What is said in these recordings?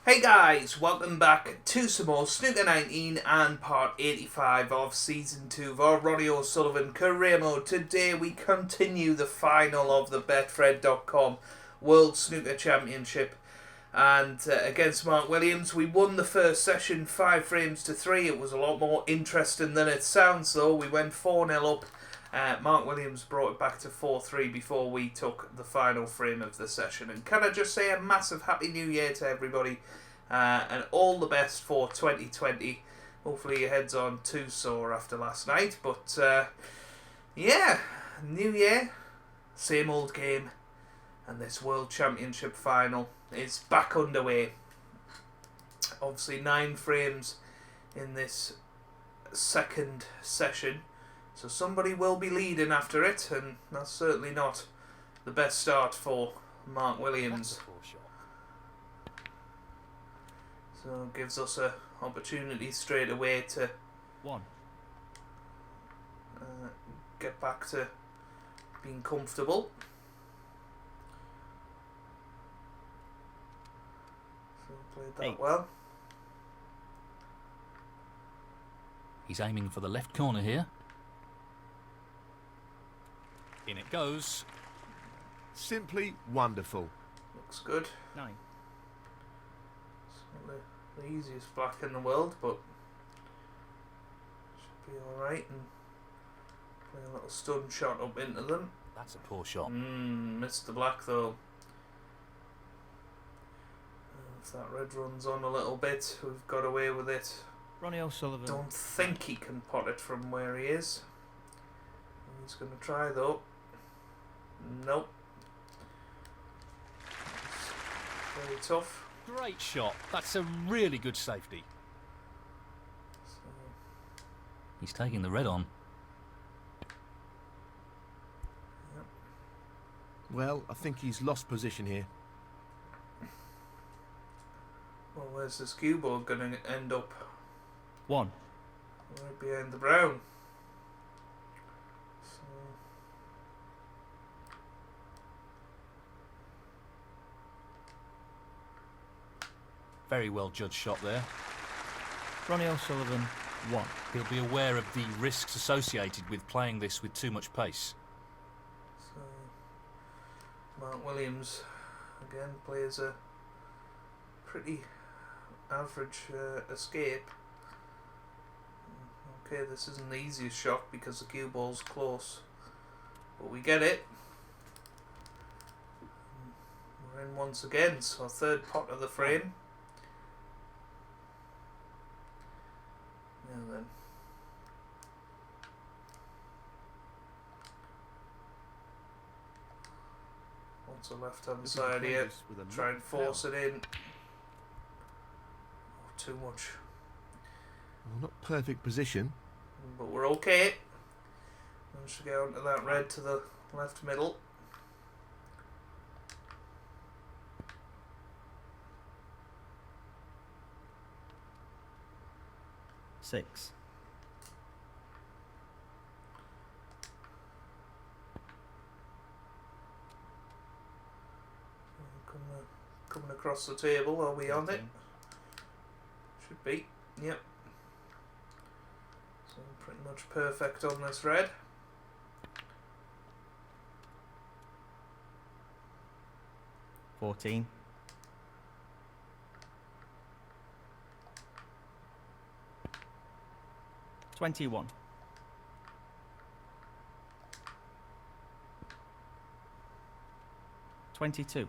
Hey guys, welcome back to some more Snooker 19 and part 85 of Season 2 of our Ronnie O'Sullivan Career Mode. Today we continue the final of the Betfred.com World Snooker Championship, and against Mark Williams we won the first session 5 frames to 3. It was a lot more interesting than it sounds though. We went 4-0 up. Mark Williams brought it back to 4-3 before we took the final frame of the session. And can I just say a massive Happy New Year to everybody, and all the best for 2020. Hopefully your head's on too sore after last night, but yeah, New Year, same old game, and this World Championship final is back underway. Obviously 9 frames in this second session, so somebody will be leading after it, and that's certainly not the best start for Mark Williams. So it gives us an opportunity straight away to get back to being comfortable. So played that well. He's aiming for the left corner here. In it goes. Simply wonderful. Looks good. 9. It's not the easiest black in the world, but should be alright. And play a little stun shot up into them. That's a poor shot. Missed the black though. If that red runs on a little bit, we've got away with it. Ronnie O'Sullivan. Don't think he can pot it from where he is. He's going to try though. Nope. It's very tough. Great shot. That's a really good safety. So, He's taking the red on. yep. Well, I think he's lost position here. Well, where's this cue ball going to end up? 1. Right behind the brown. So, Very well judged shot there. Ronnie O'Sullivan 1. He'll be aware of the risks associated with playing this with too much pace. so Mark Williams again plays a pretty average escape. Okay, this isn't the easiest shot because the cue ball's close, but we get it. We're in once again, so third pot of the frame. And then once the left hand side here, try and force it in. Oh, too much. Well, not perfect position. But we're okay. Managed to get onto that red to the left middle. Six. Coming across the table, are we on it? Should be, yep. So pretty much perfect on this red. $14. 21. 22.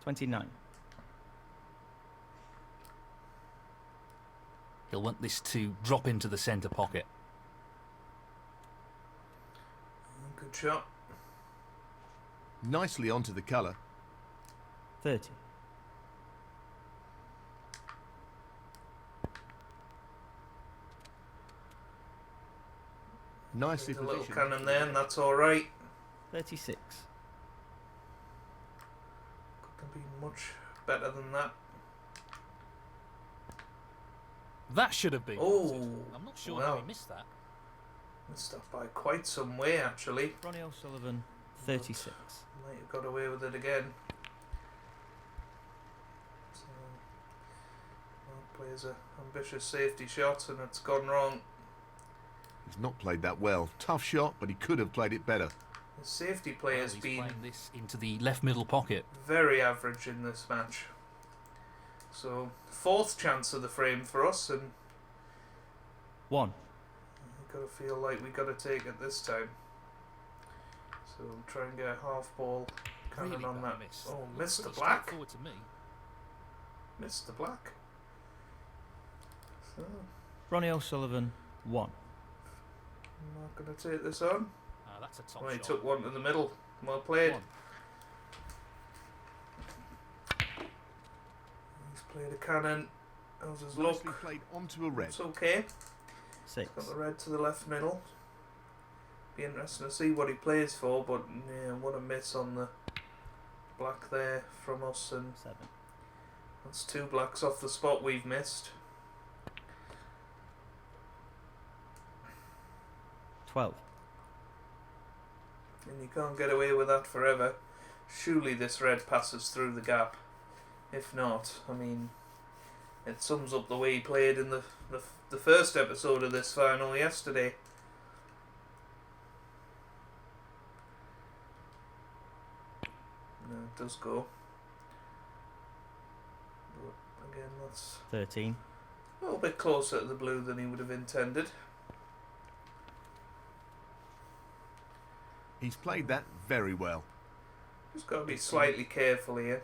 29. He'll want this to drop into the centre pocket. Good shot. Nicely onto the colour. 30. Nicely There's a little positioned. cannon there, and that's alright. 36. Could be much better than that. That should have been. Oh, I'm not sure well. how he missed that. Missed that by quite some way, actually. Ronnie O'Sullivan, 36. Might have got away with it again. So, plays a ambitious safety shot and it's gone wrong. He's not played that well. Tough shot, but he could have played it better. The safety play has He's been playing this into the left middle pocket. very average in this match. So, fourth chance of the frame for us, and 1. we've got to feel like we've got to take it this time. So, try and get a half ball cannon Really on bad that. miss. Oh, Looks missed the pretty black. straightforward to me. Missed the black. So, Ronnie O'Sullivan, 1. I'm not going to take this on. That's a top Well, he shot. took one to the middle. Well played. 1. He's played a cannon. How's his luck? Nicely played onto a red. It's okay. 6. Got the red to the left middle. Be interesting to see what he plays for, but yeah, what a miss on the black there from us, and 7. that's 2 blacks off the spot we've missed. 12. And you can't get away with that forever. Surely this red passes through the gap. If not, I mean, it sums up the way he played in the first episode of this final yesterday. No, it does go. But again, that's 13. a little bit closer to the blue than he would have intended. He's played that very well. Just got to be slightly careful here.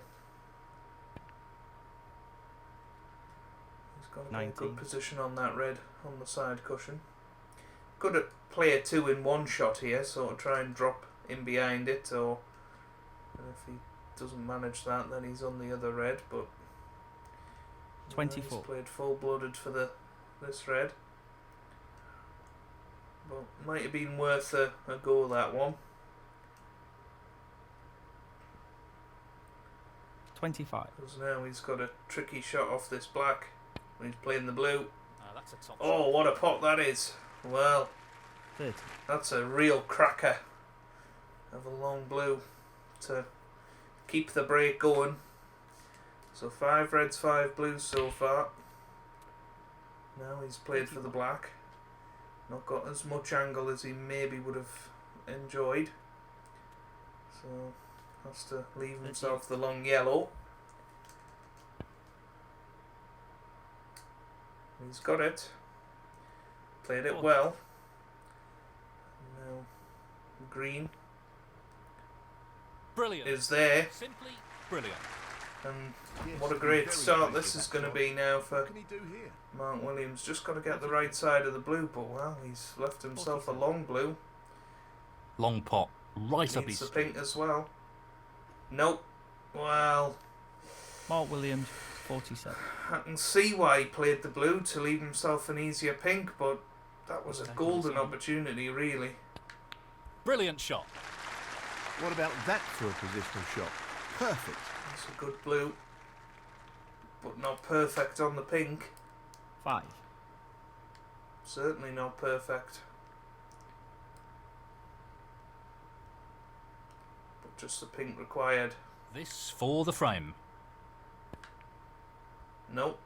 He's got to get a 19. good position on that red on the side cushion. Good at play a 2-in-1 shot here, so to try and drop in behind it, or and if he doesn't manage that, then he's on the other red. But 24. he's played full-blooded for this red. But might have been worth a go, that one. 25. Because now he's got a tricky shot off this black when he's playing the blue. That's a top Oh, shot. what a pot that is. Well, 30. that's a real cracker of a long blue to keep the break going. So 5 reds, 5 blues so far. Now he's played for the black. Not got as much angle as he maybe would have enjoyed. So has to leave himself the long yellow. He's got it. Played it well. Now green Brilliant. is there. Simply brilliant. And Yes, what a he great very start nicely this is that going to shot. be now for What can he do here? Mark Williams. Just got to get the right side of the blue, but well, he's left himself a long blue. Long pot. Right up Needs his the pink as well. Nope. Well, Mark Williams, 47. I can see why he played the blue to leave himself an easier pink, but that was a golden opportunity, really. Brilliant shot. What about that for a positional shot? Perfect. It's a good blue, but not perfect on the pink. 5. Certainly not perfect. But just the pink required. This for the frame. Nope.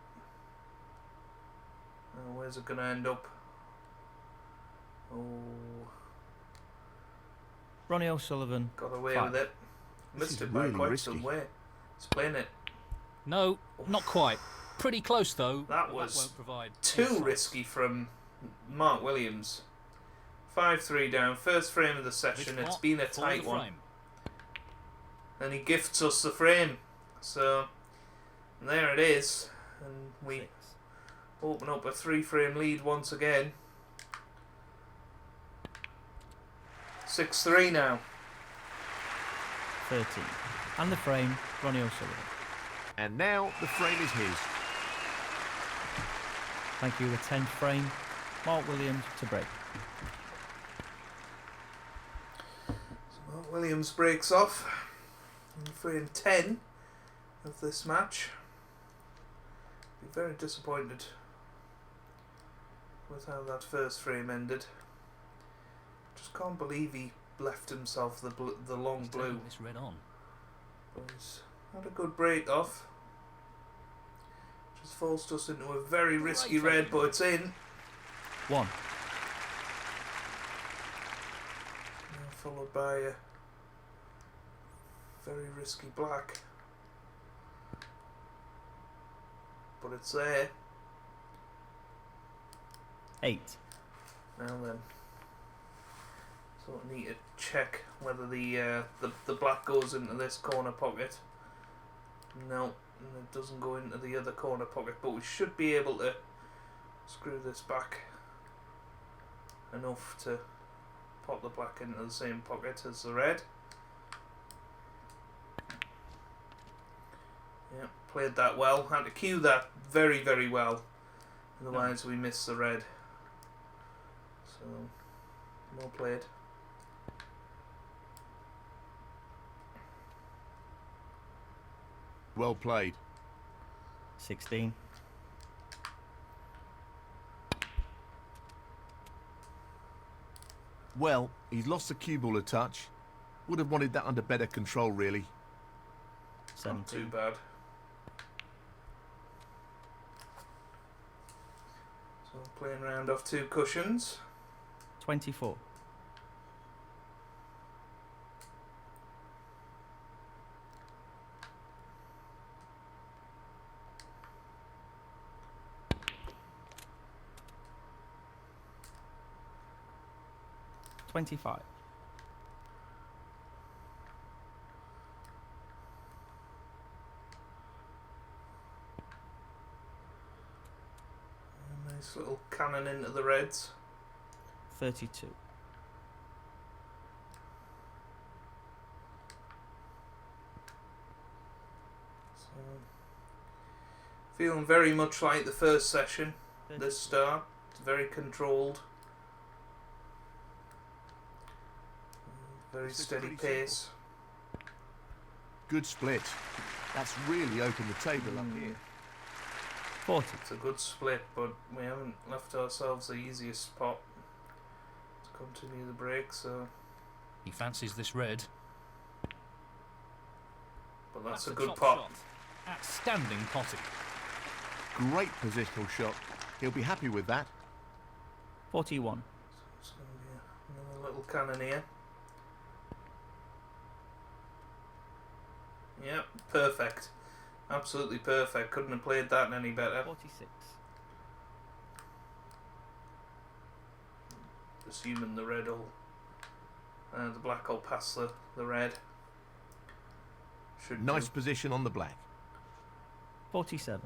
Oh, where's it going to end up? Oh, Ronnie O'Sullivan, got away 5. with it. This Missed is it by really quite risky. some way. He's playing it. No, not quite. Pretty close though. That but was won't provide Too insight. risky from Mark Williams. 5-3 down. First frame of the This session. It's pot been a for tight the one. frame. And he gifts us the frame. So, there it is. And we 6. open up a 3-frame lead once again. 6-3 now. 13. And the frame, Ronnie O'Sullivan. And now the frame is his. Thank you, the 10th frame, Mark Williams to break. So Mark Williams breaks off in frame 10 of this match. Be very disappointed with how that first frame ended. Just can't believe he left himself the long He's blue. taking this red on. But he's had a good break off. Just forced us into a very risky red, but it's in. 1. Now followed by a very risky black. But it's there. 8. Now then. So I need to check whether the black goes into this corner pocket. No, and it doesn't go into the other corner pocket, but we should be able to screw this back enough to pop the black into the same pocket as the red. Yeah, played that well. Had to cue that very, very well. Otherwise we miss the red. So, well played. Well played. 16. Well, he's lost the cue ball a touch. Would have wanted that under better control, really. Not too 17. bad. So playing round off 2 cushions. 24. 25. Nice little cannon into the reds. 32. So, feeling very much like the first session. This start, it's very controlled. Very This is steady pretty pace. Good split. That's really opened the table up here. 40. It's a good split, but we haven't left ourselves the easiest spot to continue the break, so... He fancies this red. But that's a a good top pot. shot. Outstanding potting. Great positional shot. He'll be happy with that. 41. It's going to be another little cannon here. Yep, perfect. Absolutely perfect. Couldn't have played that any better. 46. Assuming the red will... the black will pass the red. Should Nice do. position on the black. 47.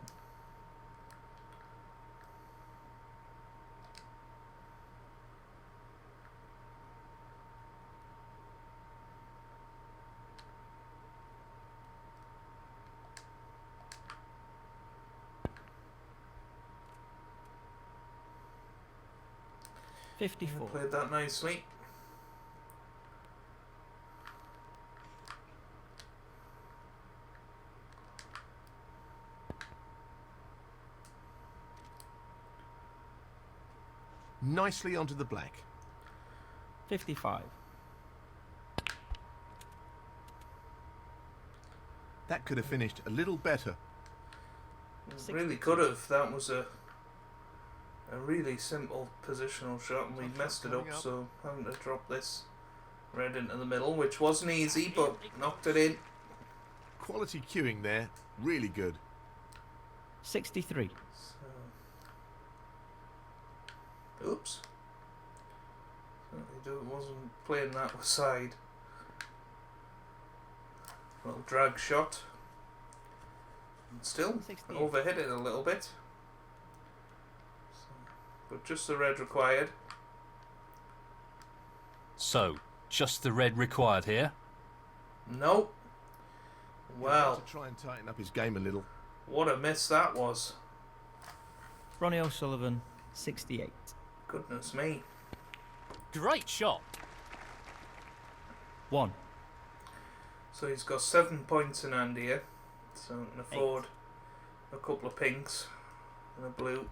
Yeah, 54. played that nicely. Nicely onto the black. 55. That could have finished a little better. Really could have. That was a really simple positional shot, and we messed it up, coming up. so having to drop this red into the middle, which wasn't easy, but knocked it in. Quality cueing there. Really good. 63. So, oops. Wasn't playing that side. Little drag shot. And still 68. overhit it a little bit. But just the red required. So, just the red required here. Nope. He'll Well, have to try and tighten up his game a little. what a miss that was. Ronnie O'Sullivan, 68. Goodness me. Great shot. 1. So he's got 7 points in hand here. So he can afford a couple of pinks and a blue.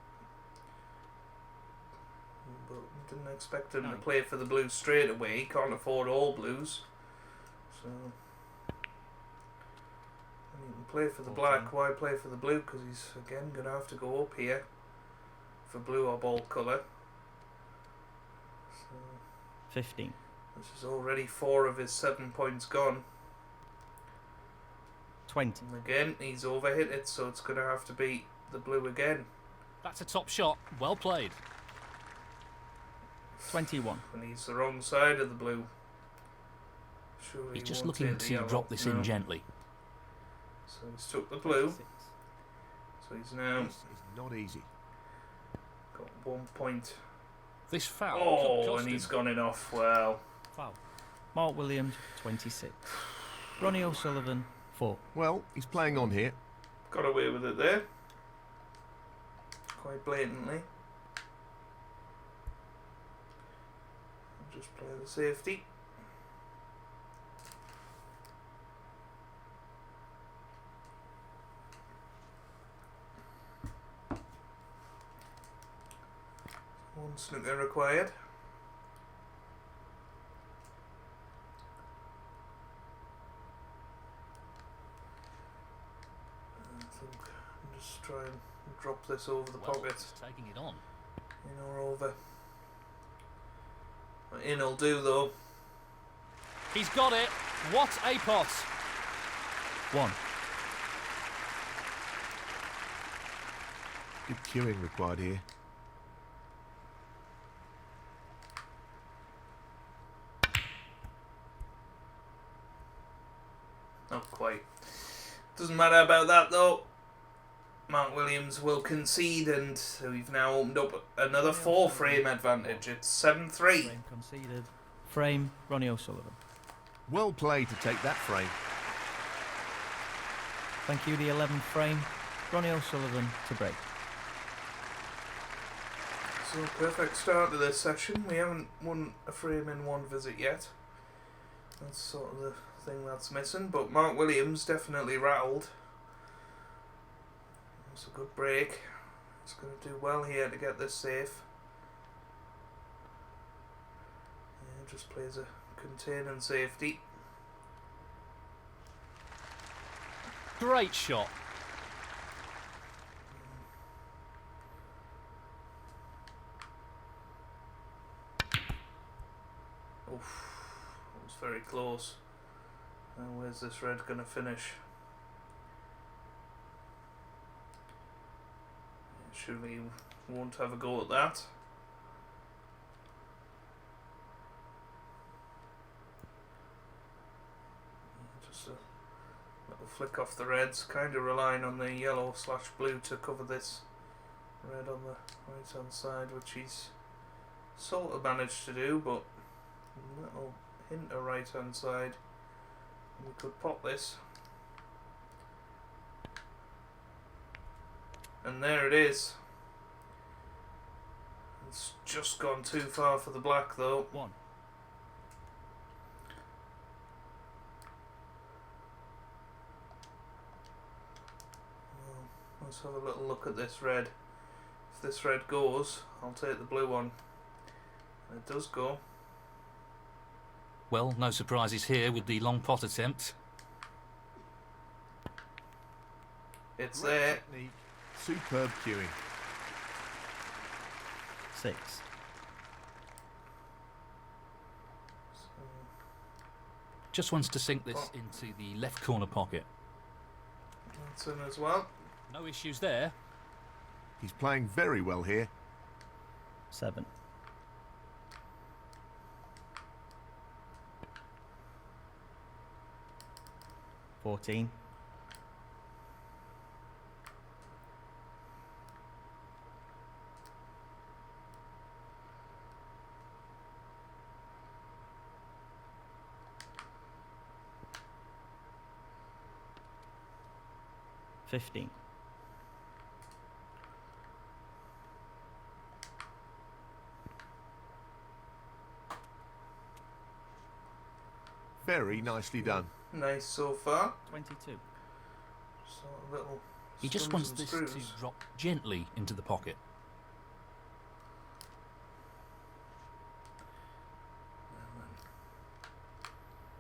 But Didn't expect him to play for the Blues straight away. He can't afford all Blues. So, when he can play for the black, why play for the blue? Because he's again going to have to go up here for blue or ball colour. So, 15. This is already 4 of his 7 points gone. 20. And again, he's overhit it, so it's going to have to be the blue again. That's a top shot. Well played. 21. And he's the wrong side of the blue. Surely He's he just won't looking take the to yellow. drop this No. in gently. So he's took the blue. 26. So he's now This is not easy. got 1 point. This foul could Oh, cost and him. he's gone in off. Well, Foul. Mark Williams, 26. Ronnie O'Sullivan, 4. Well, he's playing on here. got away with it there. Quite blatantly. Just play the safety. One snooker required. I think I'll just try and drop this over the Well, pocket. he's taking it on. In or over. In'll do though. He's got it. What a pot. 1. Good queuing required here. Not quite. Doesn't matter about that though. Mark Williams will concede, and we've now opened up another 4 frame advantage. It's 7-3. Frame conceded. Frame, Ronnie O'Sullivan. Well played to take that frame. Thank you, the 11th frame. Ronnie O'Sullivan to break. So perfect start to this session. We haven't won a frame in one visit yet. That's sort of the thing that's missing. But Mark Williams definitely rattled. It's a good break. He's going to do well here to get this safe. Yeah, just plays a containing safety. Great shot. Oof, that was very close. Now where's this red going to finish? Surely you won't have a go at that. Just a little flick off the reds, kind of relying on the yellow/blue to cover this red on the right hand side, which he's sort of managed to do, but a little hint of right hand side. We could pop this. And there it is. It's just gone too far for the black though. 1. Well, let's have a little look at this red. If this red goes, I'll take the blue one. And it does go. Well, no surprises here with the long pot attempt. It's Great there. technique. Superb queuing. 6. So, Just wants to sink this into the left corner pocket. that's in as well. No issues there. He's playing very well here. 7. 14. 15. Very nicely done. Nice so far. 22. So a little. He just stuns wants and this screws. to drop gently into the pocket.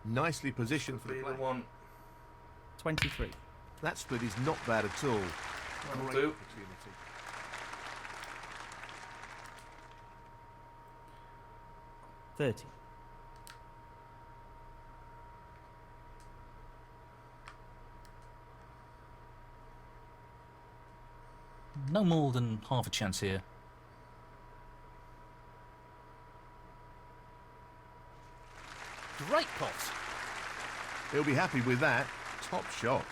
Nicely positioned for Be the the black. one. 23. That split is not bad at all. That'll Great do. opportunity. 30. No more than half a chance here. Great pot. He'll be happy with that. Top shot.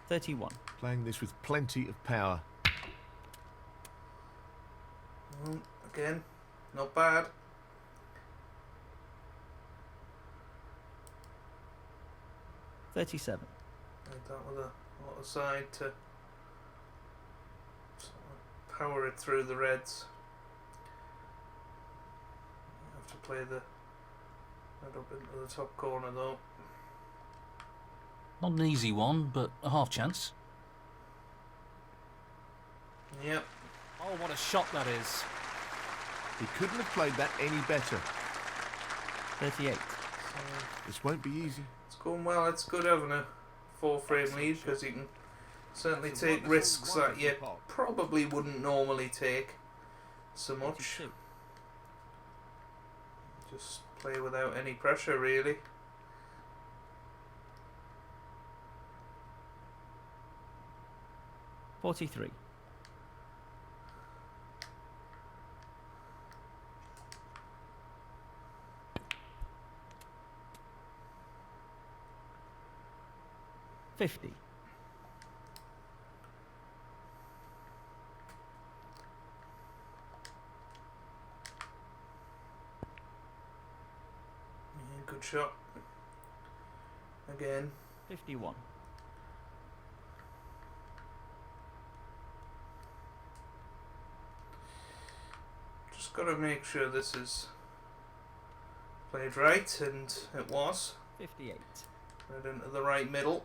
31. Playing this with plenty of power. Again, not bad. 37. Like that with a lot of side to sort of power it through the reds. Have to play the red up into the top corner though. Not an easy one, but a half chance. Yep. Oh, what a shot that is. He couldn't have played that any better. 38. So This won't be easy. it's going well. It's good having a 4-frame lead because you can certainly It's a take wonderful, risks that you wonderful pot. probably wouldn't normally take so much. 82. Just play without any pressure really. 43. 50. Yeah, good shot. Again. 51. Just got to make sure this is played right, and it was. 58. Right into the right middle.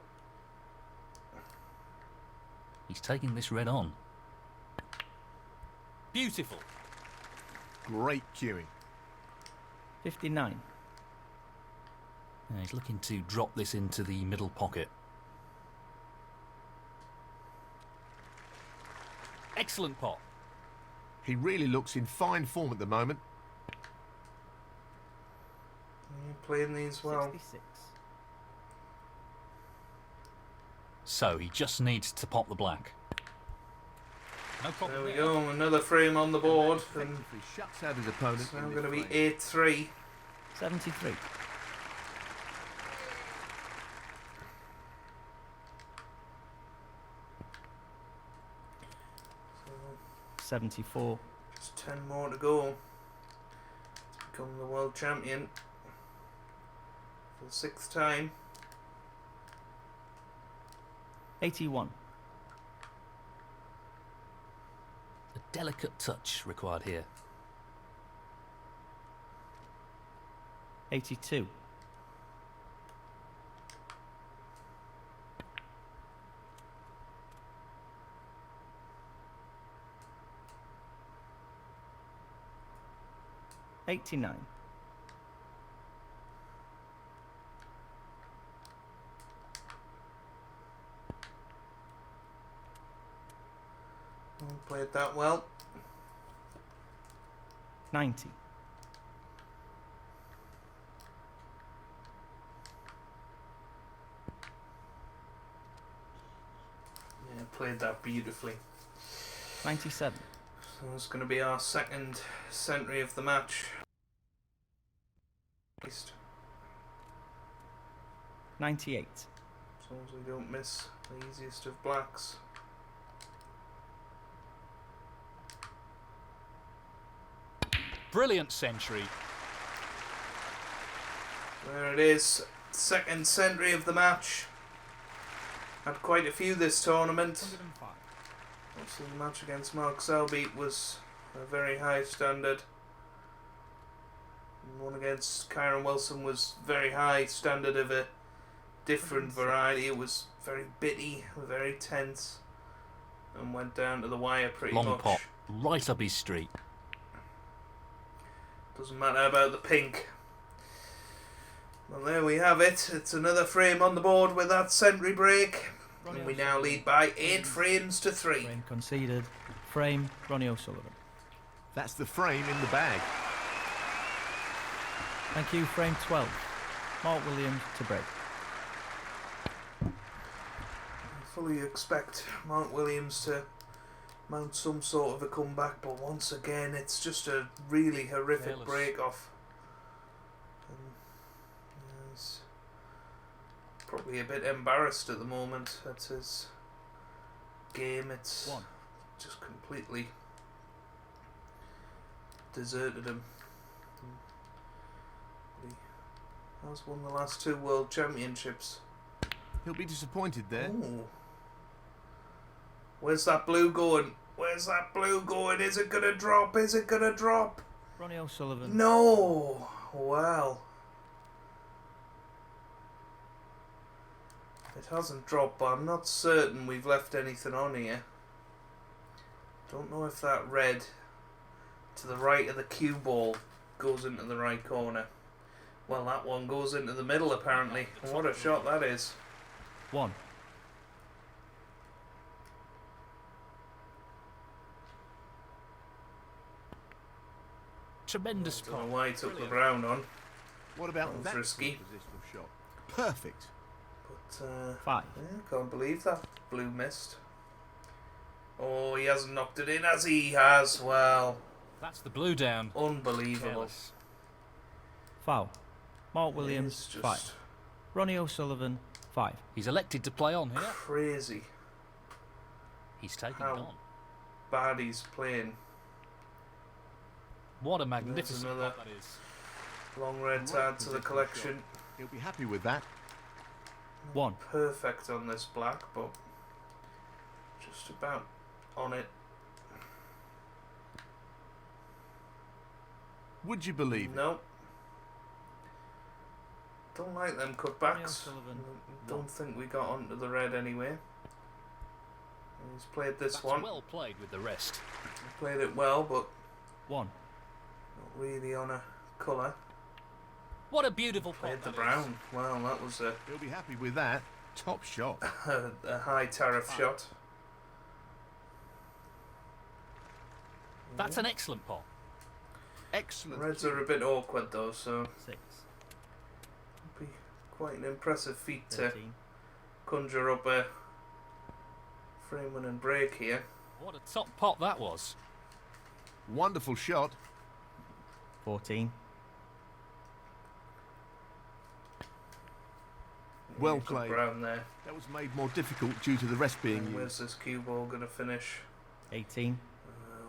He's taking this red on. Beautiful. Great cueing. 59. Yeah, he's looking to drop this into the middle pocket. Excellent pot. He really looks in fine form at the moment. Yeah, playing these well. 66. So he just needs to pop the black. No problem. There we there. go, another frame on the board, and Effectively shuts out his opponent. it's now in going to this be frame. 8-3. 73. So 74. just 10 more to go to become the world champion for the 6th time. 81. A delicate touch required here. 82. 89. Played that well. 90. Yeah, played that beautifully. 97. So it's going to be our 2nd century of the match. At least, 98. as long as we don't miss the easiest of blacks. Brilliant century. There it is, 2nd century of the match. Had quite a few this tournament. 105. Obviously the match against Mark Selby was a very high standard. And one against Kyron Wilson was very high standard of a different variety. It was very bitty, very tense, and went down to the wire pretty Long much. pot. Right up his street. Doesn't matter about the pink. Well, there we have it. It's another frame on the board with that sentry break. And we now lead by 8 frames to 3. Frame conceded. Frame, Ronnie O'Sullivan. That's the frame in the bag. Thank you, frame 12. Mark Williams to break. I fully expect Mark Williams to mount some sort of a comeback, but once again it's just a really horrific Careless. break-off. He's probably a bit embarrassed at the moment at his game. It's One. just completely deserted him. He has won the last 2 World Championships. He'll be disappointed there. Ooh. Where's that blue going? Where's that blue going? Is it gonna drop? Is it gonna drop? Ronnie O'Sullivan. No! Well. It hasn't dropped, but I'm not certain we've left anything on here. Don't know if that red to the right of the cue ball goes into the right corner. Well, that one goes into the middle apparently. And what a shot that is. 1. Tremendous Don't know pot. why he took the Brilliant. brown on. What about That was that risky. positional shot? Perfect. But 5. yeah, can't believe that blue missed. Oh, he hasn't knocked it in as he has. Well, That's the blue down. unbelievable. Careless. Foul. Mark Williams, It's just 5. Ronnie O'Sullivan, 5. He's elected to play on here. crazy He's taking How- it on. bad he's playing. What a magnificent another- pot that is. Long red to add to the collection. He'll be happy with that. 1. Perfect on this black, but just about on it. Would you believe it? No. Don't like them cutbacks. O'Sullivan. Don't think we got onto the red anyway. He's played this That's one. well played with the rest. He played it well, but 1. not really on a colour. What a beautiful pot Played the that brown. Well, that was a He'll be happy with that. Top shot. a high tariff shot. is. That's an excellent pot. Excellent. Reds are a bit awkward though, so 6. it'll be quite an impressive feat to 13. conjure up a frame winning break here. What a top pot that was. Wonderful shot. 14. Well You've got played. brown there. That was made more difficult due to the rest being And used. where's this cue ball going to finish? 18.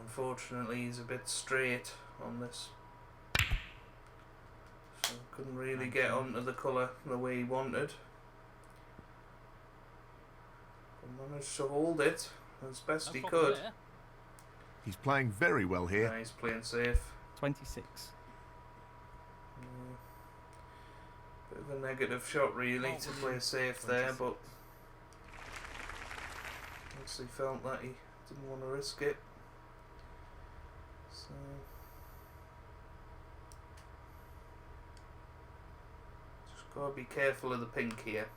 Unfortunately, he's a bit straight on this. So couldn't really get onto the colour the way he wanted. But managed to hold it as best No he problem could. there. He's playing very well here. Yeah, he's playing safe. 26. Bit of a negative shot really to play safe there, but obviously felt that he didn't want to risk it. So just gotta be careful of the pink here.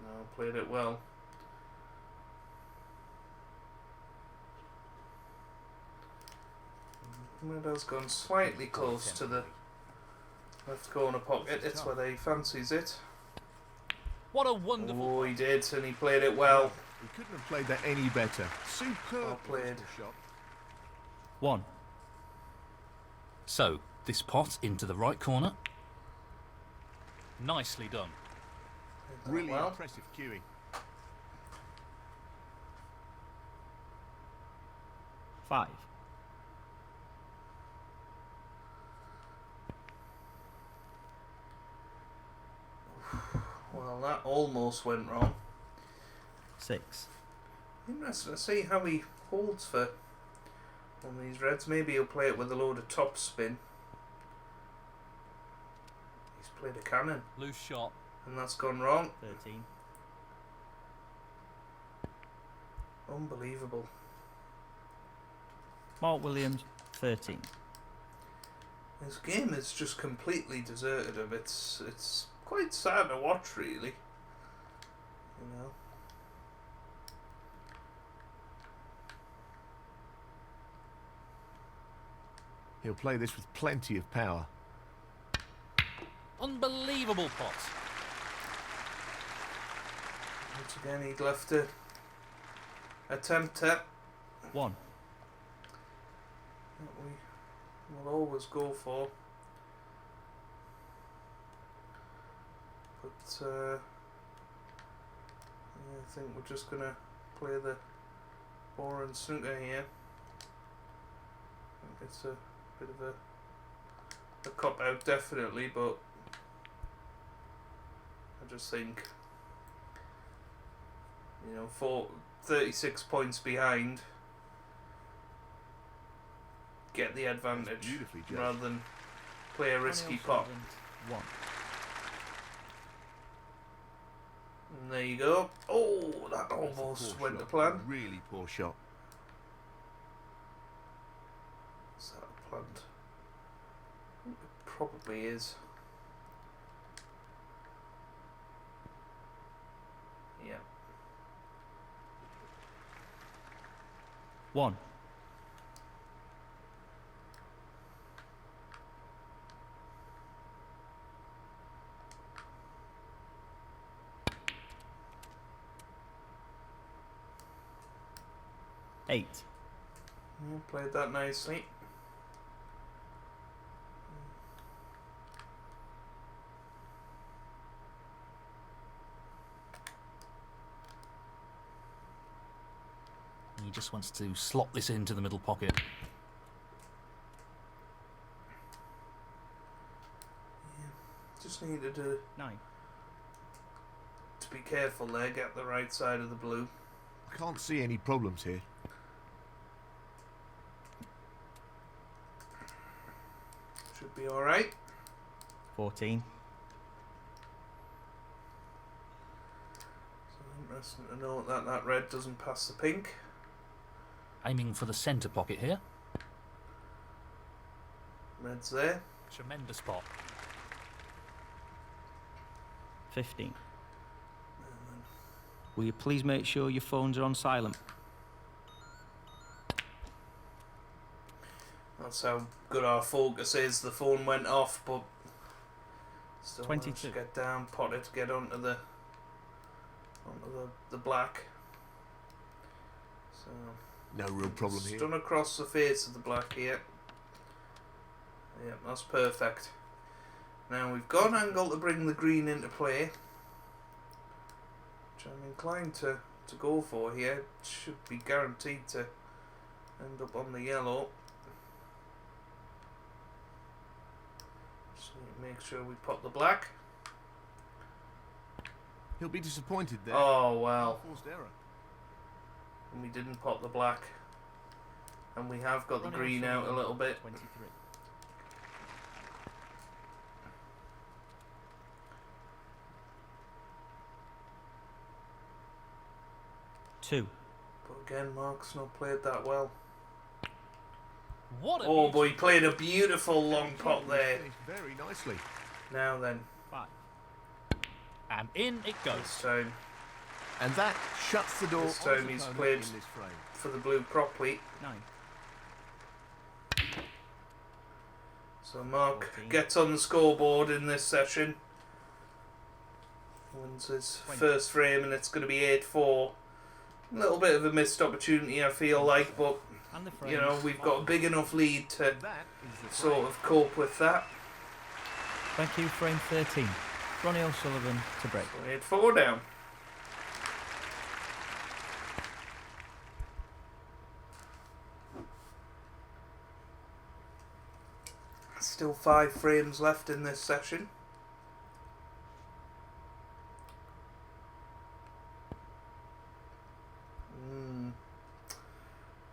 No, played it well. It has gone slightly close to the left corner pocket. It's where he fancies it. What a wonderful Oh, pot. he did, and he played it well. He couldn't have played that any better. Superb Well played. positional shot. 1. So, this pot into the right corner. Nicely done. Played that Really well. impressive cueing. 5. Well, that almost went wrong. 6. Interesting to see how he holds for on these reds. Maybe he'll play it with a load of top spin. He's played a cannon, Loose shot. and that's gone wrong. 13. Unbelievable. Mark Williams, 13. This game is just completely deserted of it's quite sad to watch, really. You know. He'll play this with plenty of power. Unbelievable pot. Once again, he'd left to attempt it. 1. That we will always go for. But yeah, I think we're just gonna play the boring snooker here. I think it's a bit of a cop out, definitely, but I just think, you know, 36 points behind, get the advantage Beautifully judged. rather than play a risky Ronnie pot. O'Sullivan, 1. And there you go. Oh, that almost Poor went to shot. plan. Really poor shot. Is that planned? It probably is. Yeah. 1. Eight. Yeah, played that nicely. He just wants to slot this into the middle pocket. Just needed to 9. be careful there, get the right side of the blue. I can't see any problems here. Should be alright. 14. So interesting to note that that red doesn't pass the pink. Aiming for the centre pocket here. Red's there. Tremendous pot. 15. Will you please make sure your phones are on silent? That's how good our focus is. The phone went off, but still 22. managed to get down, pot it, get onto the black. So No real problem here. done across the face of the black here. Yep, that's perfect. Now we've got an angle to bring the green into play, which I'm inclined to go for here. It should be guaranteed to end up on the yellow. Just need to make sure we pop the black. He'll be disappointed there. Oh well, Forced error. and we didn't pop the black, and we have got the Ronnie green out a O'Sullivan, little bit. 23. 2. But again, Mark's not played that well. What a Oh boy, beauty. played a beautiful long pot there. Finished very nicely. Now then, 5. And in it this goes. time And that shuts the door. This time on he's opponent played- in this frame. for the blue properly. 9. So Mark 14. gets on the scoreboard in this session. Wins his 20. first frame, and it's going to be 8-4. A little bit of a missed opportunity, I feel like, but And the frame. you know, we've got a big enough lead to And that is the sort frame. of cope with that. Thank you, frame 13. Ronnie O'Sullivan to break. So 8-4 down. Still 5 frames left in this session.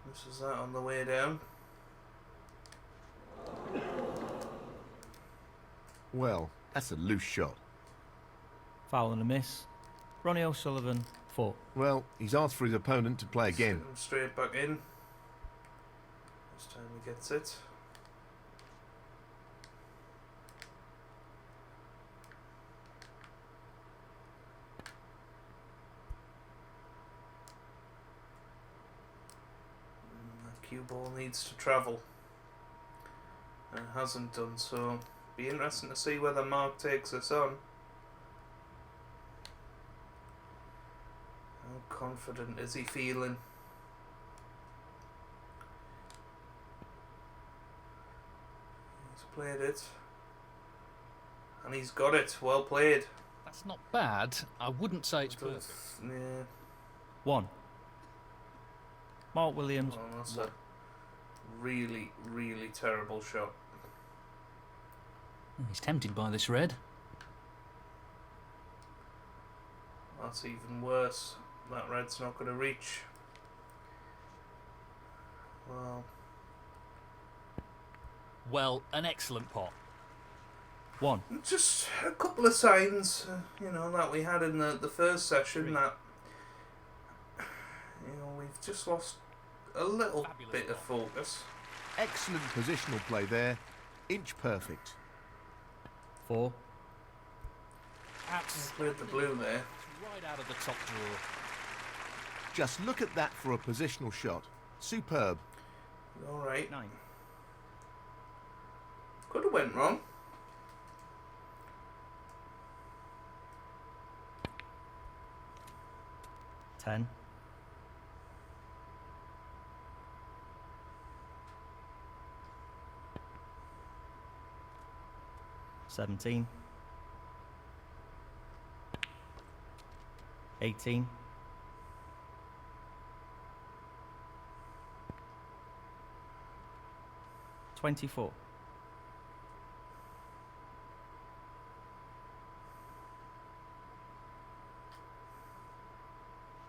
This is that on the way down. Well, that's a loose shot. Foul and a miss. Ronnie O'Sullivan, 4. Well, he's asked for his opponent to play again. Send him straight back in. This time he gets it. cue ball needs to travel. And it hasn't done, so be interesting to see whether Mark takes this on. How confident is he feeling? He's played it. And he's got it. Well played. That's not bad. I wouldn't say it's perfect. Yeah. 1. Mark Williams. Oh, that's a really, really terrible shot. He's tempted by this red. That's even worse. That red's not going to reach. Well, Well, an excellent pot. 1. just a couple of signs, that we had in the first session that, we've just lost a little Fabulous bit of pot. focus. Excellent positional play there. Inch perfect. 4. That's Played the blue there. right out of the top drawer. Just look at that for a positional shot. Superb. Alright. 9. Could have went wrong. 10. 17. 18. 24.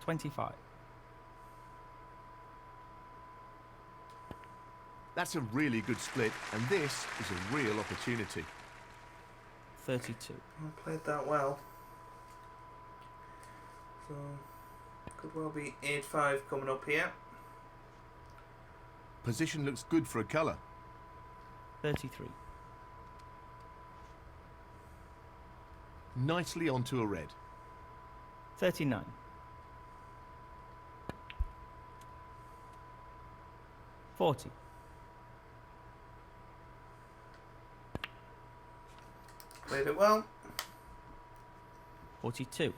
25. That's a really good split, and this is a real opportunity. 32. I played that well. So, could well be 8-5 coming up here. Position looks good for a colour. 33. Nicely onto a red. 39. 40. Played it well. 42.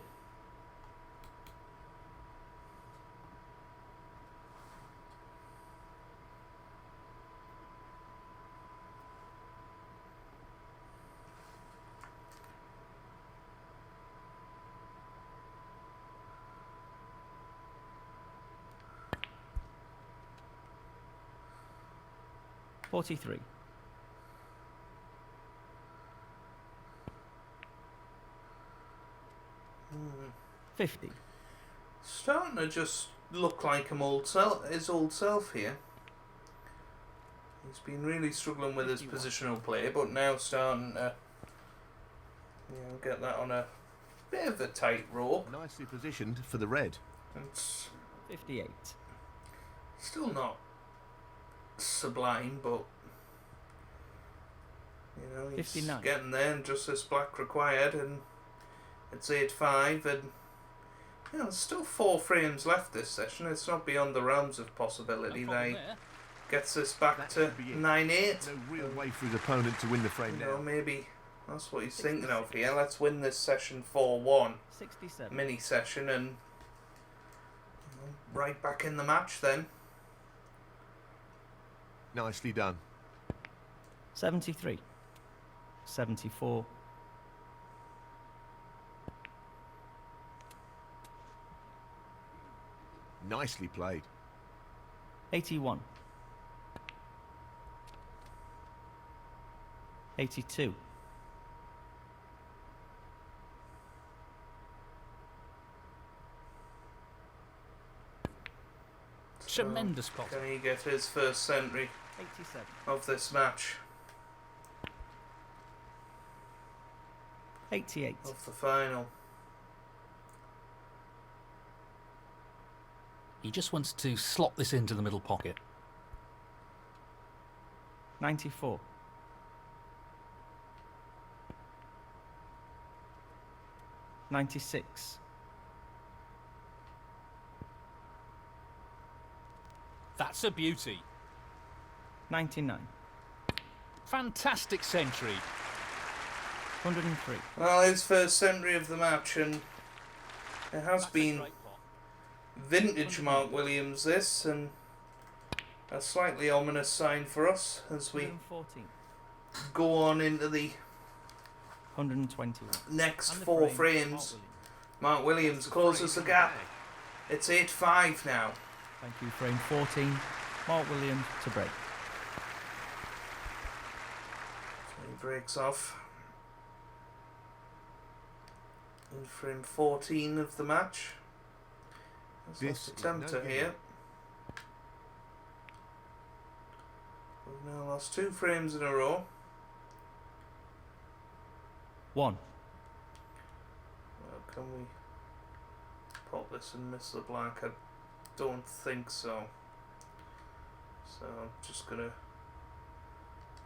43. 50. Starting to just look like his old self here. He's been really struggling with his 51. positional play, but now starting to get that on a bit of a tight rope. Nicely positioned for the red. It's 58. still not sublime, but he's 59. getting there, and just this black required, and it's 8-5, and there's still 4 frames left this session. It's not beyond the realms of possibility. No problem They there. gets this back That to should be it. 9-8. No real way for his opponent to win the frame now. Maybe that's what he's thinking of here. Let's win this session 4-1 67. mini session, and right back in the match then. Nicely done. 73. 74. 'Nicely played. 81. 82. Tremendous pot. Can he get his first century 87. of this match, 88. of the final? He just wants to slot this into the middle pocket. 94. 96. That's a beauty. 99. Fantastic century. 103. Well, his first century of the match, and it has been vintage Mark Williams this, and a slightly ominous sign for us as we 114. go on into the 121. next And the 4 frame, frames. Mark Williams closes the gap. It's 8-5 now. Thank you, frame 14. Mark Williams to break. So he breaks off in frame 14 of the match. This attempt no here. We've now lost 2 frames in a row. 1. Well, can we pop this and miss the black? I don't think so. So I'm just gonna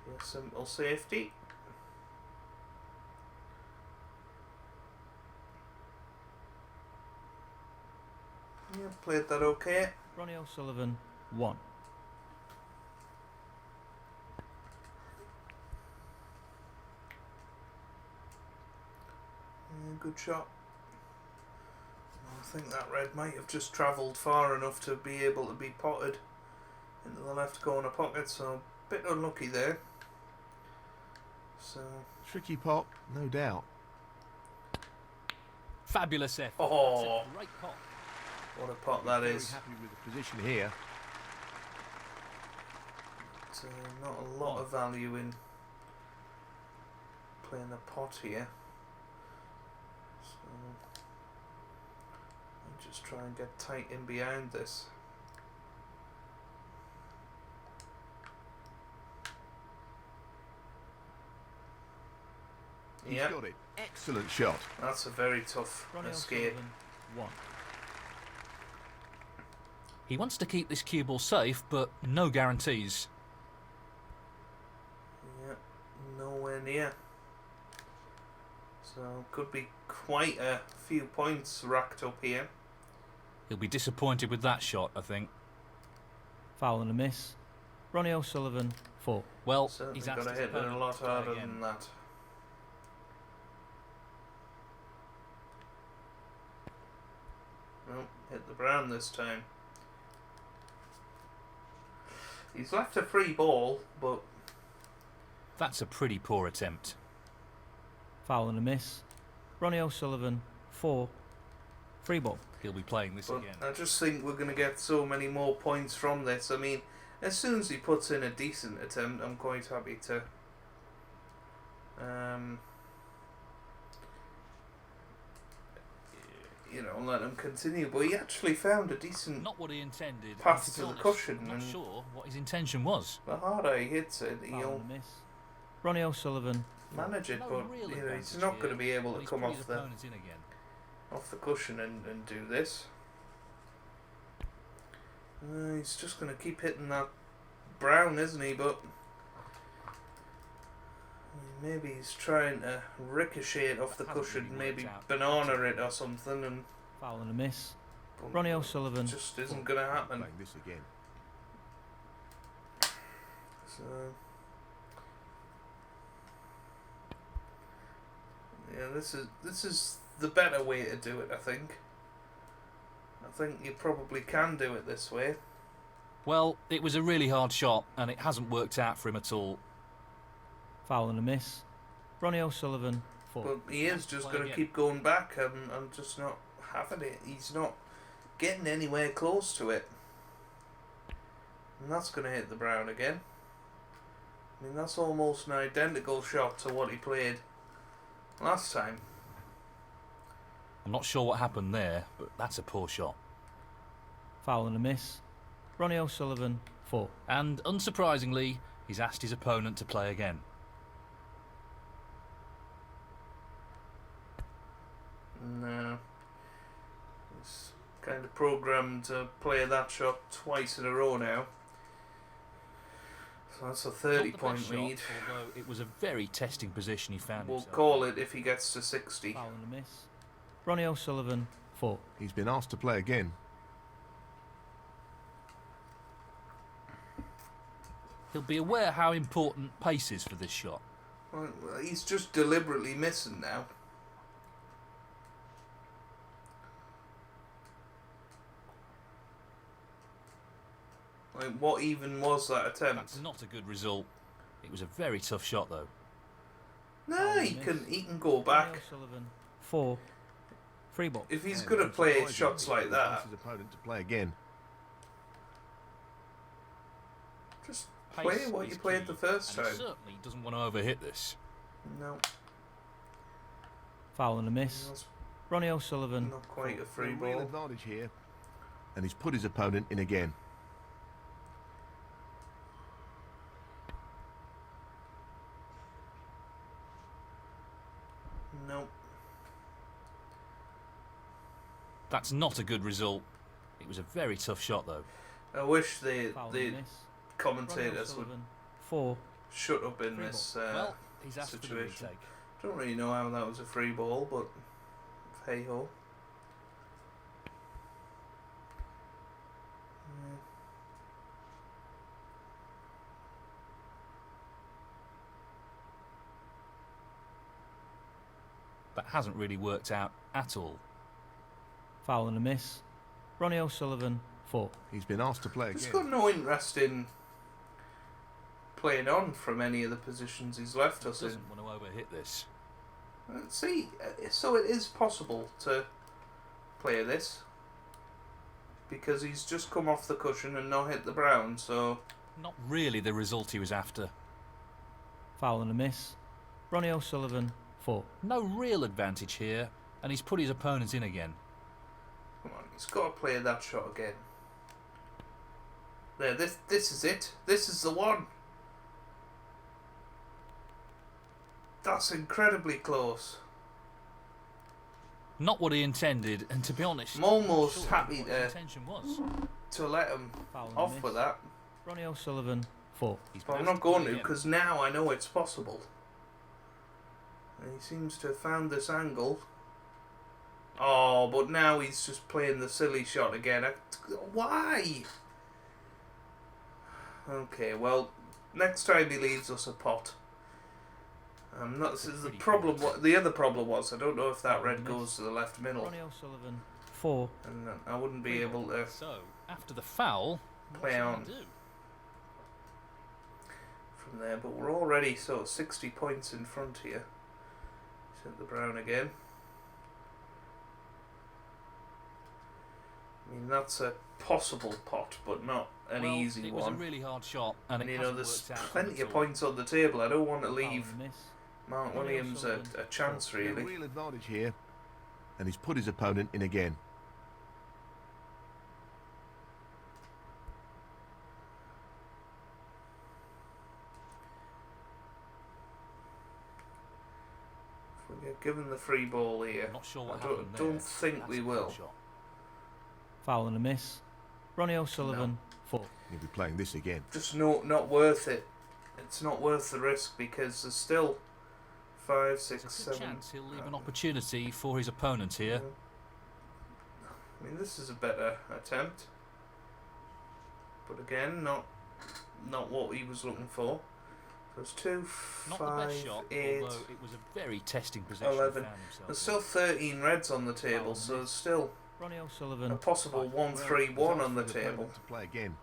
be a simple safety. Yeah, played that okay. Ronnie O'Sullivan 1. Yeah, good shot. I think that red might have just travelled far enough to be able to be potted into the left corner pocket, so a bit unlucky there. So Tricky pot, no doubt. Fabulous effort. Oh. That's a great pot. what a pot that Very is. happy with the position here. But, not a lot of value in playing a pot here. So I'll just try and get tight in behind this. He's Yeah, got it. Excellent shot. that's a very tough Ronnie escape. O'Sullivan 1. He wants to keep this cue ball safe, but no guarantees. Yeah, nowhere near. So could be quite a few points racked up here. He'll be disappointed with that shot, I think. Foul and a miss. Ronnie O'Sullivan 4. Well, Certainly he's got asked to his hit it a opponent lot to try harder again. than that. No, hit the brown this time. He's left a free ball, but That's a pretty poor attempt. Foul and a miss. Ronnie O'Sullivan 4. Free ball. He'll be playing this but again. I just think we're going to get so many more points from this. I mean, as soon as he puts in a decent attempt, I'm quite happy to you know, let him continue. But he actually found a decent Not what he intended. path and to be the honest, cushion, I'm not and sure what his intention was. the harder he hits it, Foul he'll and a miss. Ronnie O'Sullivan 4. manage it, No but real you know, he's advantage not here, going to be able but to he's come put off his the opponent in again. cushion and do this. He's just going to keep hitting that brown, isn't he? But maybe he's trying to ricochet it off the Hasn't cushion, really maybe worked out. banana it or something, and Foul and a miss. but Ronnie O'Sullivan it just isn't going to happen. Playing this again. So yeah, this is the better way to do it. I think you probably can do it this way. Well, it was a really hard shot, and it hasn't worked out for him at all. Foul and a miss. Ronnie O'Sullivan 4. But he is just Play going to again. keep going back and just not having it. He's not getting anywhere close to it. And that's going to hit the brown again. I mean, that's almost an identical shot to what he played last time. I'm not sure what happened there, but that's a poor shot. Foul and a miss. Ronnie O'Sullivan 4. And unsurprisingly, he's asked his opponent to play again. No. He's kind of programmed to play that shot twice in a row now. So that's a Not 30 the point best shot, lead. although it was a very testing position he found We'll himself call in. it if he gets to 60. Foul and a miss. Ronnie O'Sullivan 4. He's been asked to play again. He'll be aware how important pace is for this shot. Well, he's just deliberately missing now. Like, what even was that attempt? That's not a good result. It was a very tough shot, though. No, he can go back. O'Sullivan, 4. Free ball. If he's going to play shots like that, His opponent to play again. just play Pace what is you played key, the first and he time. certainly doesn't want to overhit this. No, Foul and a miss. that's Ronnie O'Sullivan, not quite a free Real ball. advantage here. And he's put his opponent in again. No, That's not a good result. It was a very tough shot, though. I wish the foul and a miss. Ronnie commentators would O'Sullivan, 4. shut up in Free this Well, he's asked for the situation. retake. Don't really know how that was a free ball, but hey ho. That hasn't really worked out at all. Foul and a miss. Ronnie O'Sullivan, 4. He's been asked to play He's again. got no interest in playing on from any of the positions he's left He us in. doesn't want to overhit this. See, so it is possible to play this because he's just come off the cushion and not hit the brown, so Not really the result he was after. Foul and a miss. Ronnie O'Sullivan, 4. No real advantage here, and he's put his opponent in again. come on, he's got to play that shot again. There, this is it. This is the one. That's incredibly close. Not what he intended, and to be honest, I'm almost sure happy what his intention was. to let him Foul and a off miss. with that. Ronnie O'Sullivan, 4. He's But I'm asked not going to again. because now I know it's possible. And he seems to have found this angle. Oh, but now he's just playing the silly shot again. Why? Okay, well, next time he leaves us a pot. Not. This is the problem. What the other problem was, I don't know if that red goes to the left middle, Ronnie O'Sullivan, 4. and I wouldn't be able to So, after the foul, play on do? from there. But we're already sort of 60 points in front here. He's hit the brown again. I mean, that's a possible pot, but not an Well, easy it was one. a really hard shot, and And it you know, hasn't there's worked out plenty at of all. points on the table. I don't want to Foul leave and a miss. Mark Ronnie Williams a O'Sullivan, chance, really. Real advantage here. And he's put his opponent in again. If we get given the free ball here, I'm not sure what I happened there. don't think That's we a good will. shot. Foul and a miss. Ronnie O'Sullivan, 4. He'll be playing this again. Just not worth it. It's not worth the risk because there's still 5, 6, There's a good 7. chance he'll leave an opportunity for his opponent here. I mean, this is a better attempt, but again, not what he was looking for. So it's 2, Not 5, the best shot, 8. although it was a very testing position. 11. He found himself There's in. still 13 reds on the table, so there's still Ronnie a O'Sullivan, possible 1, 3, He's 1 asked on the for his table. opponent to play again.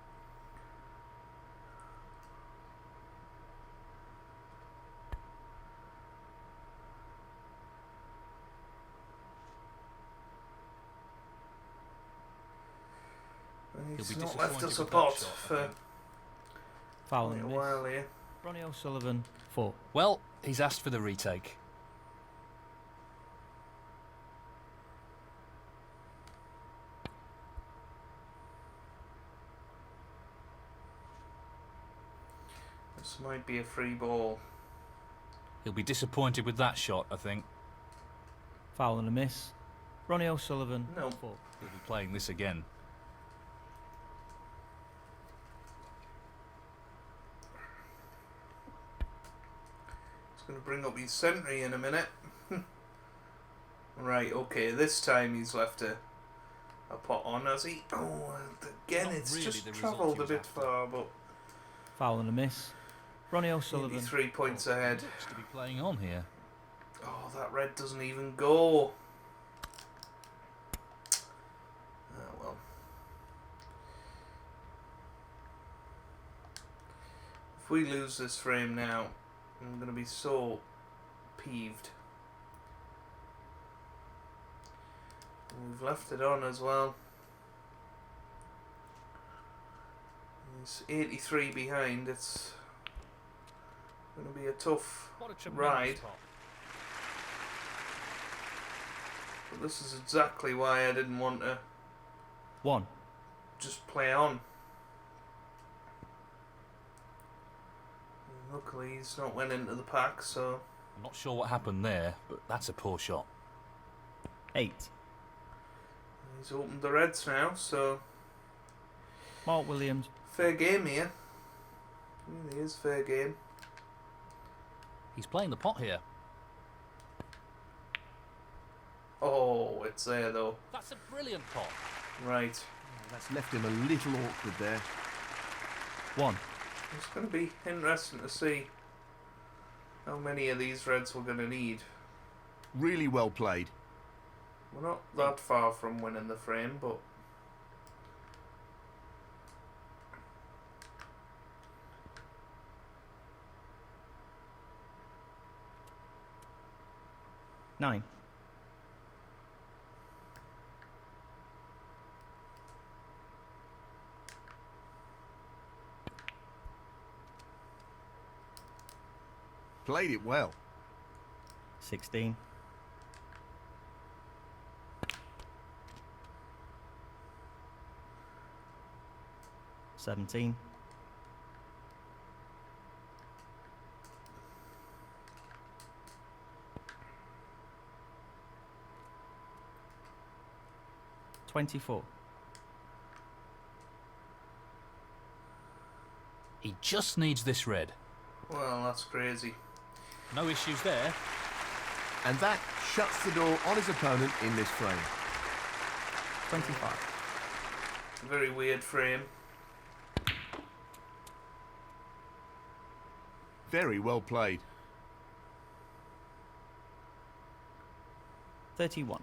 And He'll he's be not left disappointed us a with that pot shot, I for think. foul quite and a a miss. while here. Ronnie O'Sullivan, 4. Well, he's asked for the retake. This might be a free ball. He'll be disappointed with that shot, I think. Foul and a miss. Ronnie O'Sullivan, No. 4. He'll be playing this again. He's going to bring up his century in a minute. Right, okay, this time he's left a pot on, has he? Oh, again, Not it's really just the result travelled he a was bit after. far, but Foul and a miss. Ronnie O'Sullivan. 3 points ahead. Looks to be playing on here. Oh, that red doesn't even go. Oh well. If we lose this frame now, I'm going to be so peeved. We've left it on as well. It's 83 behind. It's going to be a tough What a tremendous ride. pop. But this is exactly why I didn't want to 1. just play on. And luckily he's not went into the pack, so I'm not sure what happened there, but that's a poor shot. 8. he's opened the reds now, so Mark Williams. fair game here. Really is fair game. He's playing the pot here. Oh, it's there though. That's a brilliant pot. Right. That's left him a little awkward there. 1. It's going to be interesting to see how many of these reds we're going to need. Really well played. We're not that far from winning the frame, but 9. Played it well. 16. 17. 24. He just needs this red. well, that's crazy. No issues there. And that shuts the door on his opponent in this frame. 25. Very weird frame. Very well played. 31.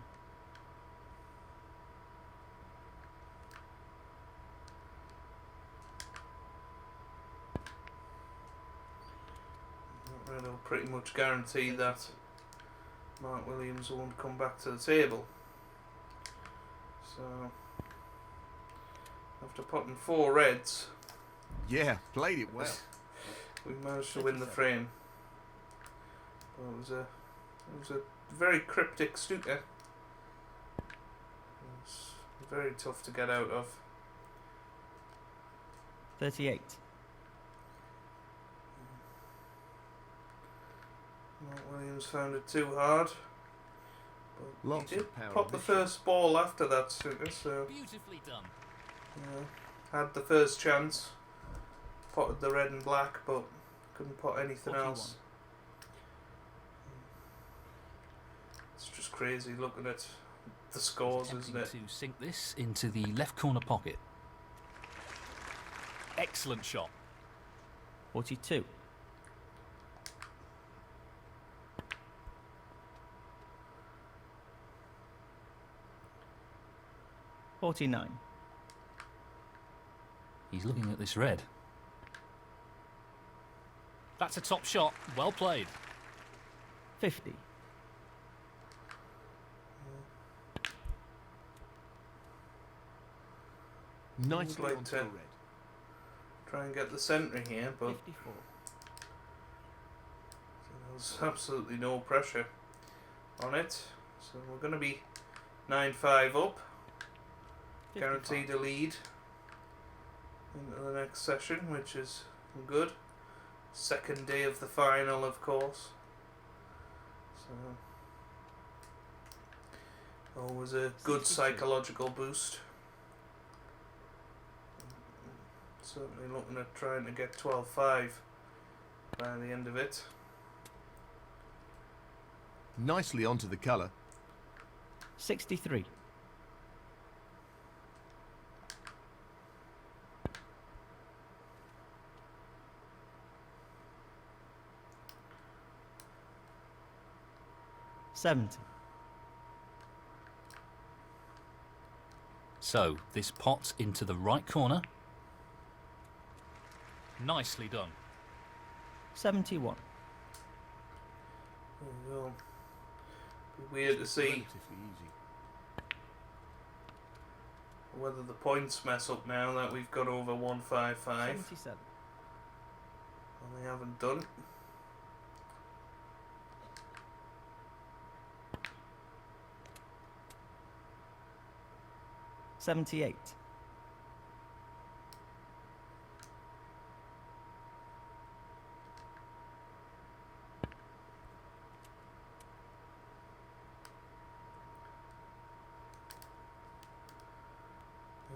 It'll pretty much guarantee that Mark Williams won't come back to the table. So, after putting 4 reds, Yeah, played it well. we managed to win the frame. But it was a very cryptic snooker. It's very tough to get out of. 38. Mark Williams found it too hard. But Lots he did of power pop on the this first ball after that snooker, so Beautifully done. had the first chance. Potted the red and black, but couldn't pot anything 41. else. It's just crazy looking at the scores, isn't Attempting it? to sink this into the left corner pocket. Excellent shot. 42. 49. He's looking at this red. That's a top shot. Well played. 50. Nicely like onto to- the red. Try and get the centre here, but 54. there's absolutely no pressure on it. So we're going to be 9-5 up. 55. Guaranteed a lead into the next session, which is good. Second day of the final, of course. So always a good 62. psychological boost. Certainly looking at trying to get 12-5 by the end of it. Nicely onto the colour. 63. 70. So, this pot into the right corner. Nicely done. 71. There you go. Be weird to see Relatively easy. whether the points mess up now that we've got over 155. 77. And they haven't done. $78.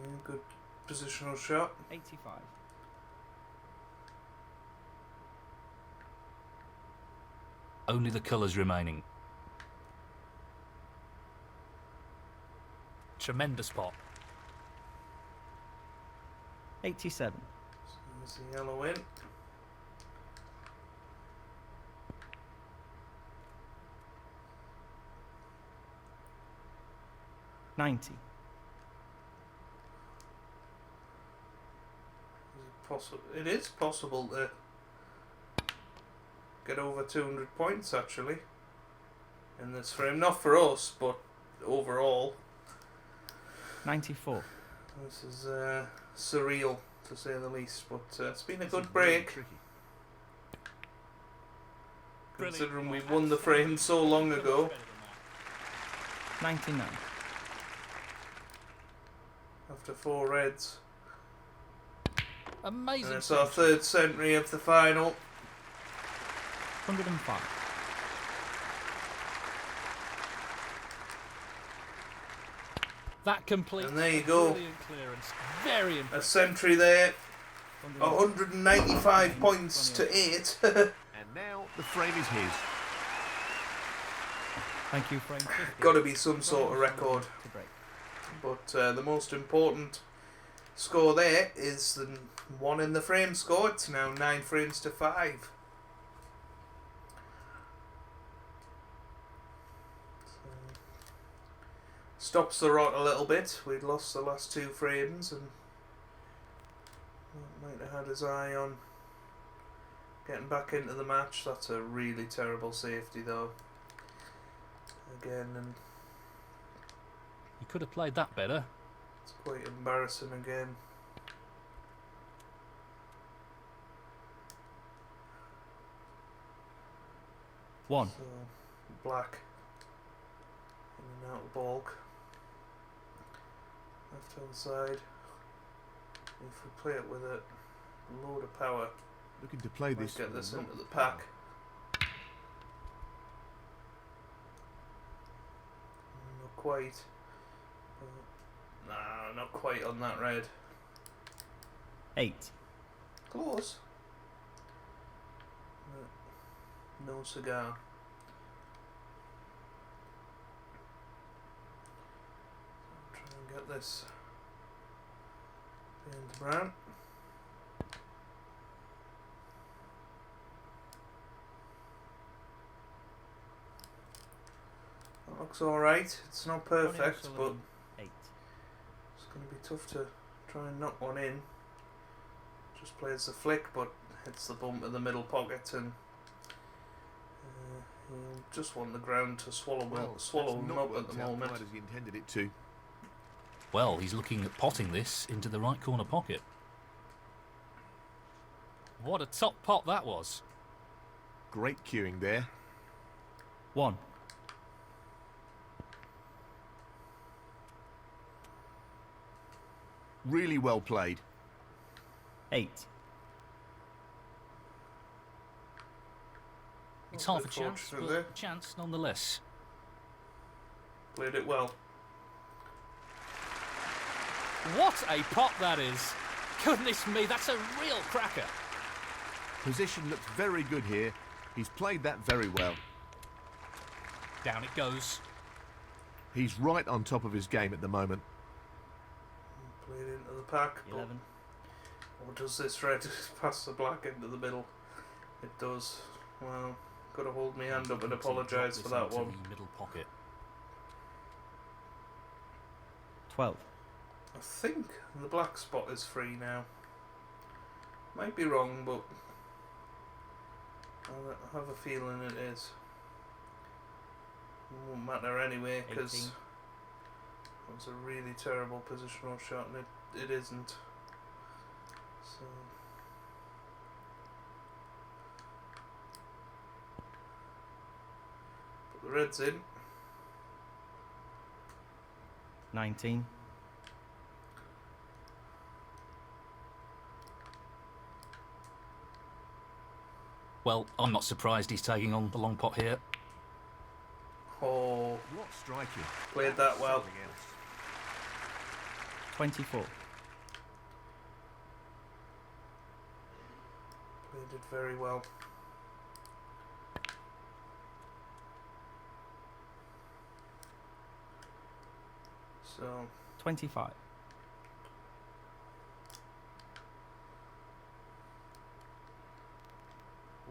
Yeah, good positional shot. 85. Only the colours remaining. Tremendous pot. 87. So there's the yellow in. $90. It is possible to get over 200 points actually in this frame. Not for us, but overall. 94. This is surreal to say the least, but it's been a This good is very break. tricky. Considering we won the frame so long ago. 99. After 4 reds. Amazing. And it's our 3rd century of the final. 105. That completes. And there you go. Brilliant clearance. Very A impressive. century there. 100. 195 points to 8. And now the frame is his. Thank you, frame 50. Got to be some sort of record. To break. But the most important score there is the one in the frame score. It's now 9 frames to 5. So, stops the rot a little bit. We'd lost the last 2 frames and might have had his eye on getting back into the match. That's a really terrible safety though. Again, and You could have played that better. it's quite embarrassing again. One. So, black in and out of bulk. Left hand side. If we play it with a load of power, Looking to play might this. get with this a lot into the of pack. power. Not quite. Nah, not quite on that red. 8. Close. No cigar. Try and get this into brown. That looks alright. It's not perfect, but 8. it's going to be tough to try and knock one in. Just plays the flick, but hits the bump in the middle pocket, and he'll just want the ground to swallow That's him not up at worked the out moment. quite as he intended it to. Well, he's looking at potting this into the right corner pocket. What a top pot that was. Great queuing there. 1. Really well played. 8. It's half a Bit chance, fortunate but there. a chance nonetheless. Played it well. What a pot that is! Goodness me, that's a real cracker. Position looks very good here. He's played that very well. Down it goes. He's right on top of his game at the moment. Played into the pack. 11. Or does this red pass the black into the middle? It does. Well, Got to hold my hand up and Drop apologise this for that into one. the middle pocket. 12. I think the black spot is free now. Might be wrong, but I have a feeling it is. It won't matter anyway, because 18. it was a really terrible positional shot, and it isn't. So put the reds in. 19. Well, I'm not surprised he's taking on the long pot here. Oh, What striking. played that well. Something else. 24. Played it very well. So 25.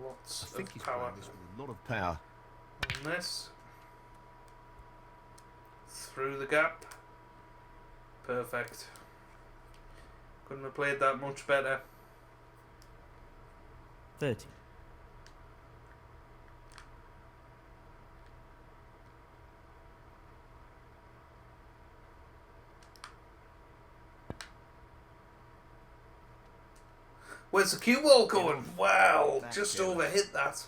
lots I think of he's power playing this with a lot of power. on this. Through the gap. Perfect. Couldn't have played that much better. 30. Where's the cue ball going? Wow, That's just careless. overhit that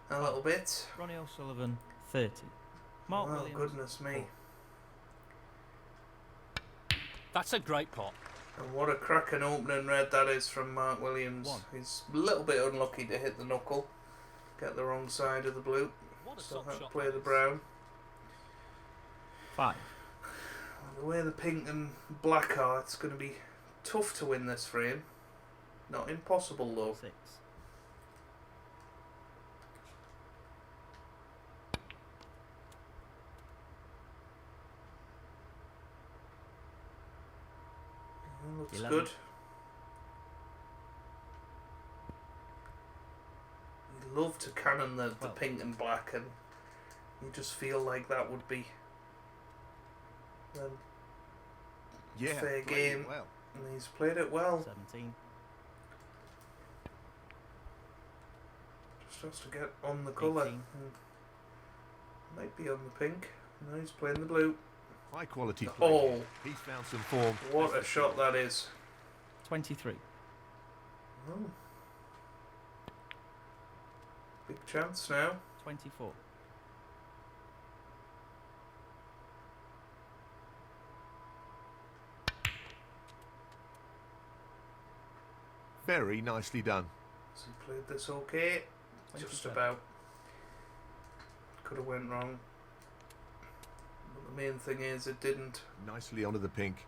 a little bit. Ronnie O'Sullivan, 30. Mark Oh, Williams. goodness me. That's a great pot. And what a cracking opening red that is from Mark Williams. One. He's a little bit unlucky to hit the knuckle. Get the wrong side of the blue. What a So top have to shot play that the is. brown. 5. The way the pink and black are, it's going to be tough to win this frame. Not impossible though. 6. Looks 11. good. You love to cannon the 12. pink and black, and you just feel like that would be Yeah, fair played it game. well. And he's played it well. 17. Just has to get on the colour. 18. Might be on the pink. No, he's playing the blue. High quality play. Oh, He's found some form. what a shot that is. 23. Oh. Big chance now. 24. Very nicely done. So he played this okay. Just 27. about. Could have went wrong. But the main thing is it didn't. Nicely onto the pink.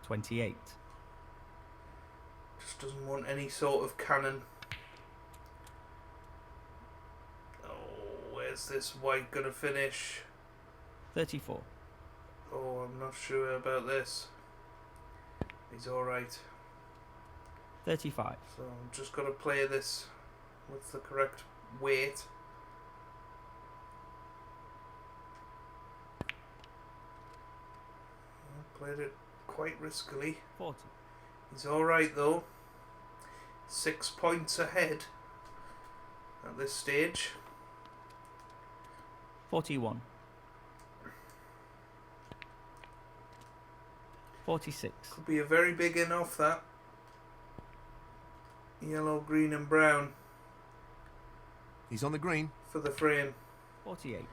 28. Just doesn't want any sort of cannon. Oh, where's this white gonna finish? 34. Oh, I'm not sure about this. He's alright. 35. So I'm just got to play this with the correct weight. I played it quite riskily. 40. He's alright though. 6 points ahead at this stage. 41. 46. Could be a very big in off that. Yellow, green and brown He's on the green. for the frame. 48.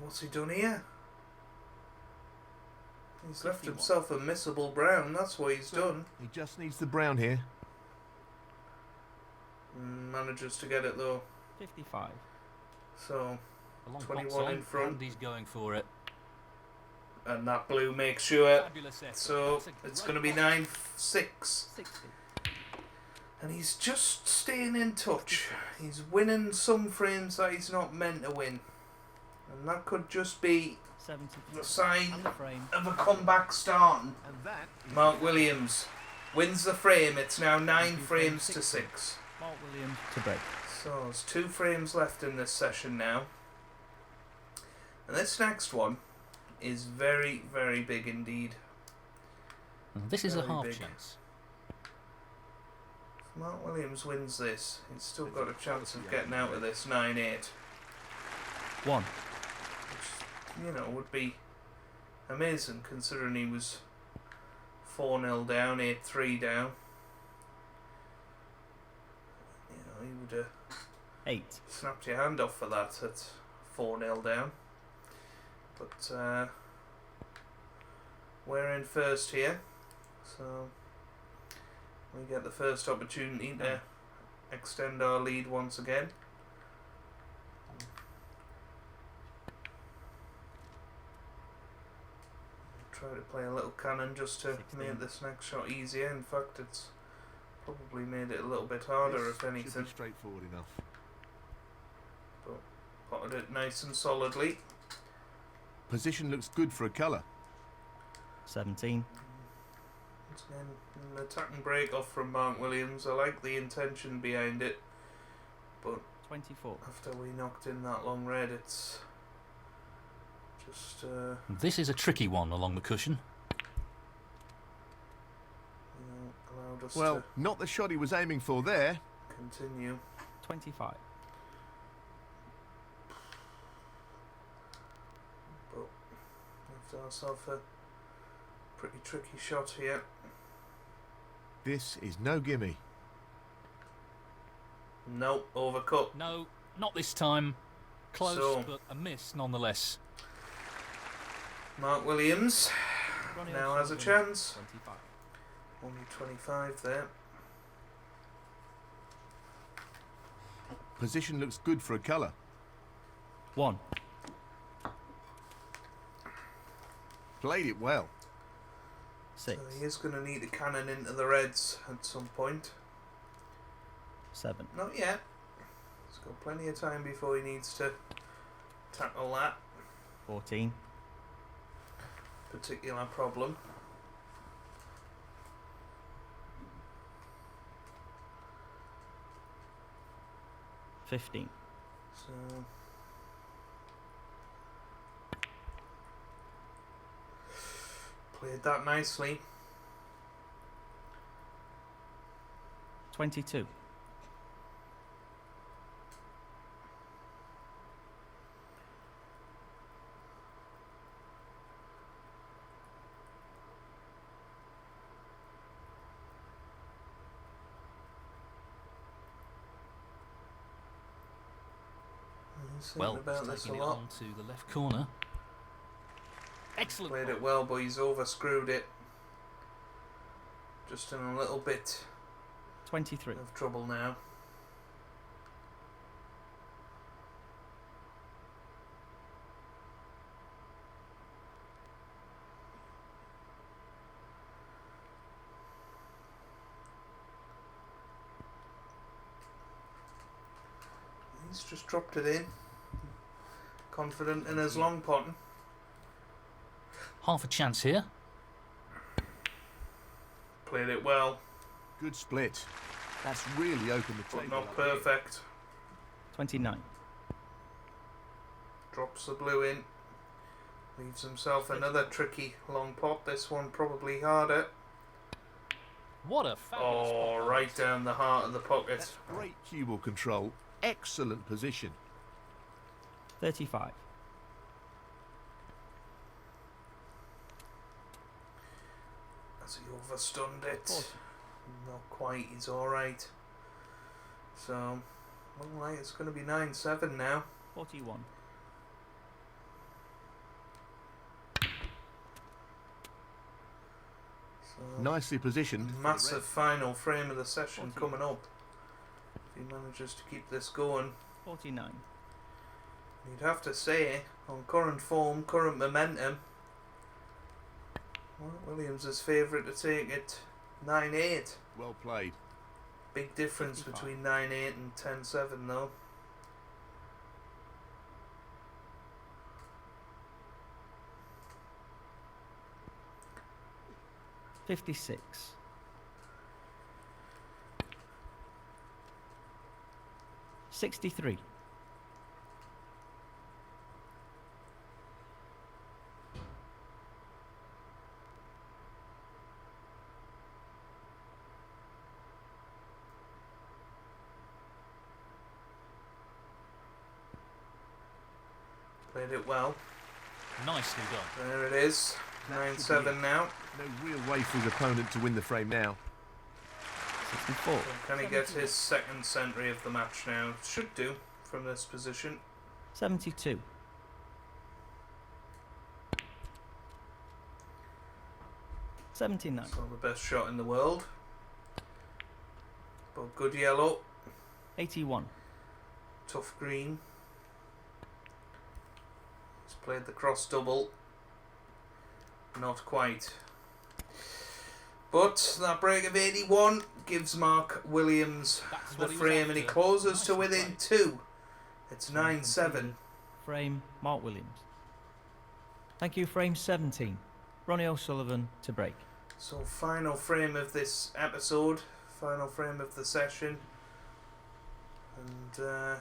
What's he done here? He's left 51. himself a missable brown, that's what he's done. He just needs the brown here. Manages to get it though. 55. So, The long 21 pot's on, in front. and he's going for it. and that blue makes sure. Fabulous effort. So, That's a it's great going to be pot. 9-6. 60. And he's just staying in touch. He's winning some frames that he's not meant to win. And that could just be 73. the sign And the frame. of a comeback starting. And that is Mark Williams wins the frame. It's now 9 frames to 6. Mark Williams to break. So there's 2 frames left in this session now. And this next one is very, very big indeed. This is a Very half big. chance. If Mark Williams wins this, he's still got a chance of getting out of this 9-8. 1. Which, you know, would be amazing considering he was 4-0 down, 8-3 down. You know, he would have 8. snapped your hand off for that at 4-0 down. But we're in first here, so we get the first opportunity to extend our lead once again. Try to play a little cannon just to 16. make this next shot easier. In fact, it's probably made it a little bit harder, This if should anything. be straightforward enough. But potted it nice and solidly. Position looks good for a colour. 17. Once again, an attacking break off from Mark Williams. I like the intention behind it, but 24. after we knocked in that long red, it's just This is a tricky one along the cushion. allowed us Well, to not the shot he was aiming for there. continue. 25. But left ourselves a pretty tricky shot here. This is no gimme. Nope, overcut. No, not this time. Close, So- but a miss nonetheless. Mark Williams Ronnie now has a O'Sullivan, chance. 25. Only 25 there. Position looks good for a colour. 1. Played it well. 6. So he is going to need to cannon into the reds at some point. 7. Not yet. He's got plenty of time before he needs to tackle that 14. particular problem. $15. So played that nicely. 22. He's thinking Well, about he's this a taking it lot. on to the left corner. Excellent. Played ball. it well, but he's over screwed it. Just in a little bit 23. of trouble now. He's just dropped it in. Confident in his long potting. Half a chance here. Played it well, Good split. That's really opened the but table. not up here. perfect. 29. Drops the blue in. Leaves himself another tricky long pot. This one probably harder. What a fabulous Oh, pot. right down the heart of the pocket. That's great cue ball control. Excellent position. 35. As he overstunned it. 40. Not quite, he's alright. So, looking like it's going to be 9-7 now. 41. So, Nicely positioned. for the massive red. final frame of the session 40. coming up. If he manages to keep this going, 49. you'd have to say, on current form, current momentum, Mark Williams is favourite to take it 9-8. Well played. Big difference 55. between 9-8 and 10-7 though. $56. 63. Played it well. Nicely done. There it is. 9-7 now. No real way for his opponent to win the frame now. 64. Can he get his second century of the match now? Should do from this position. 72. $79. It's not the best shot in the world. But good yellow. 81. Tough green. He's played the cross double. Not quite. But that break of 81 gives Mark Williams That's the what he was frame, and he after. closes to Nicely within played. 2. It's 9-7. Frame, Mark Williams. Thank you, frame 17. Ronnie O'Sullivan to break. So final frame of this episode, final frame of the session, and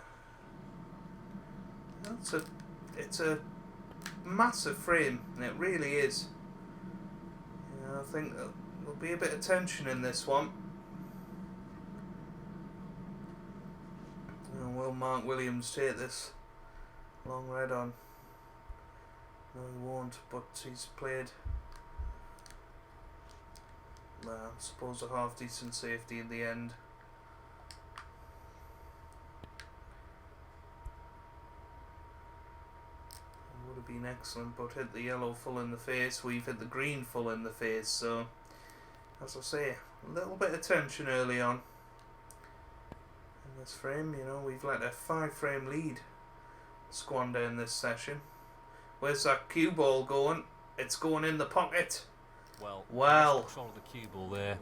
it's a massive frame, and it really is. You know, I think there'll be a bit of tension in this one. You know, will Mark Williams take this long red on? No, he won't, but he's played, well, I suppose, a half decent safety in the end. It would have been excellent, but hit the yellow full in the face. We've hit the green full in the face, so as I say, a little bit of tension early on in this frame. You know, we've let a 5-frame lead squander in this session. Where's that cue ball going? It's going in the pocket. Well. Control of the cue ball there.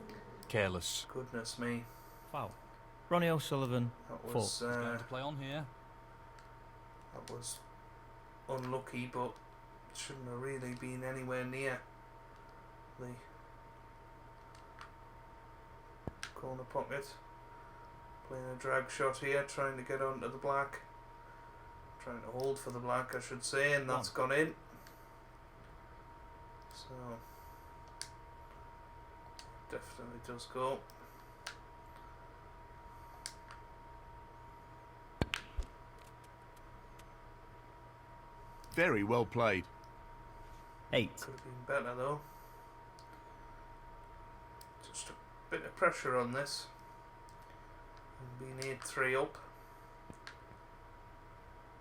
Careless. Goodness me. Foul. Ronnie O'Sullivan, That 4. was, Going to play on here. that was unlucky, but shouldn't have really been anywhere near the corner pocket. Playing a drag shot here, trying to get onto the black. Trying to hold for the black, I should say, and that's gone in. So definitely does go. Very well played. 8. Could have been better though. Just a bit of pressure on this. And we need 3 up.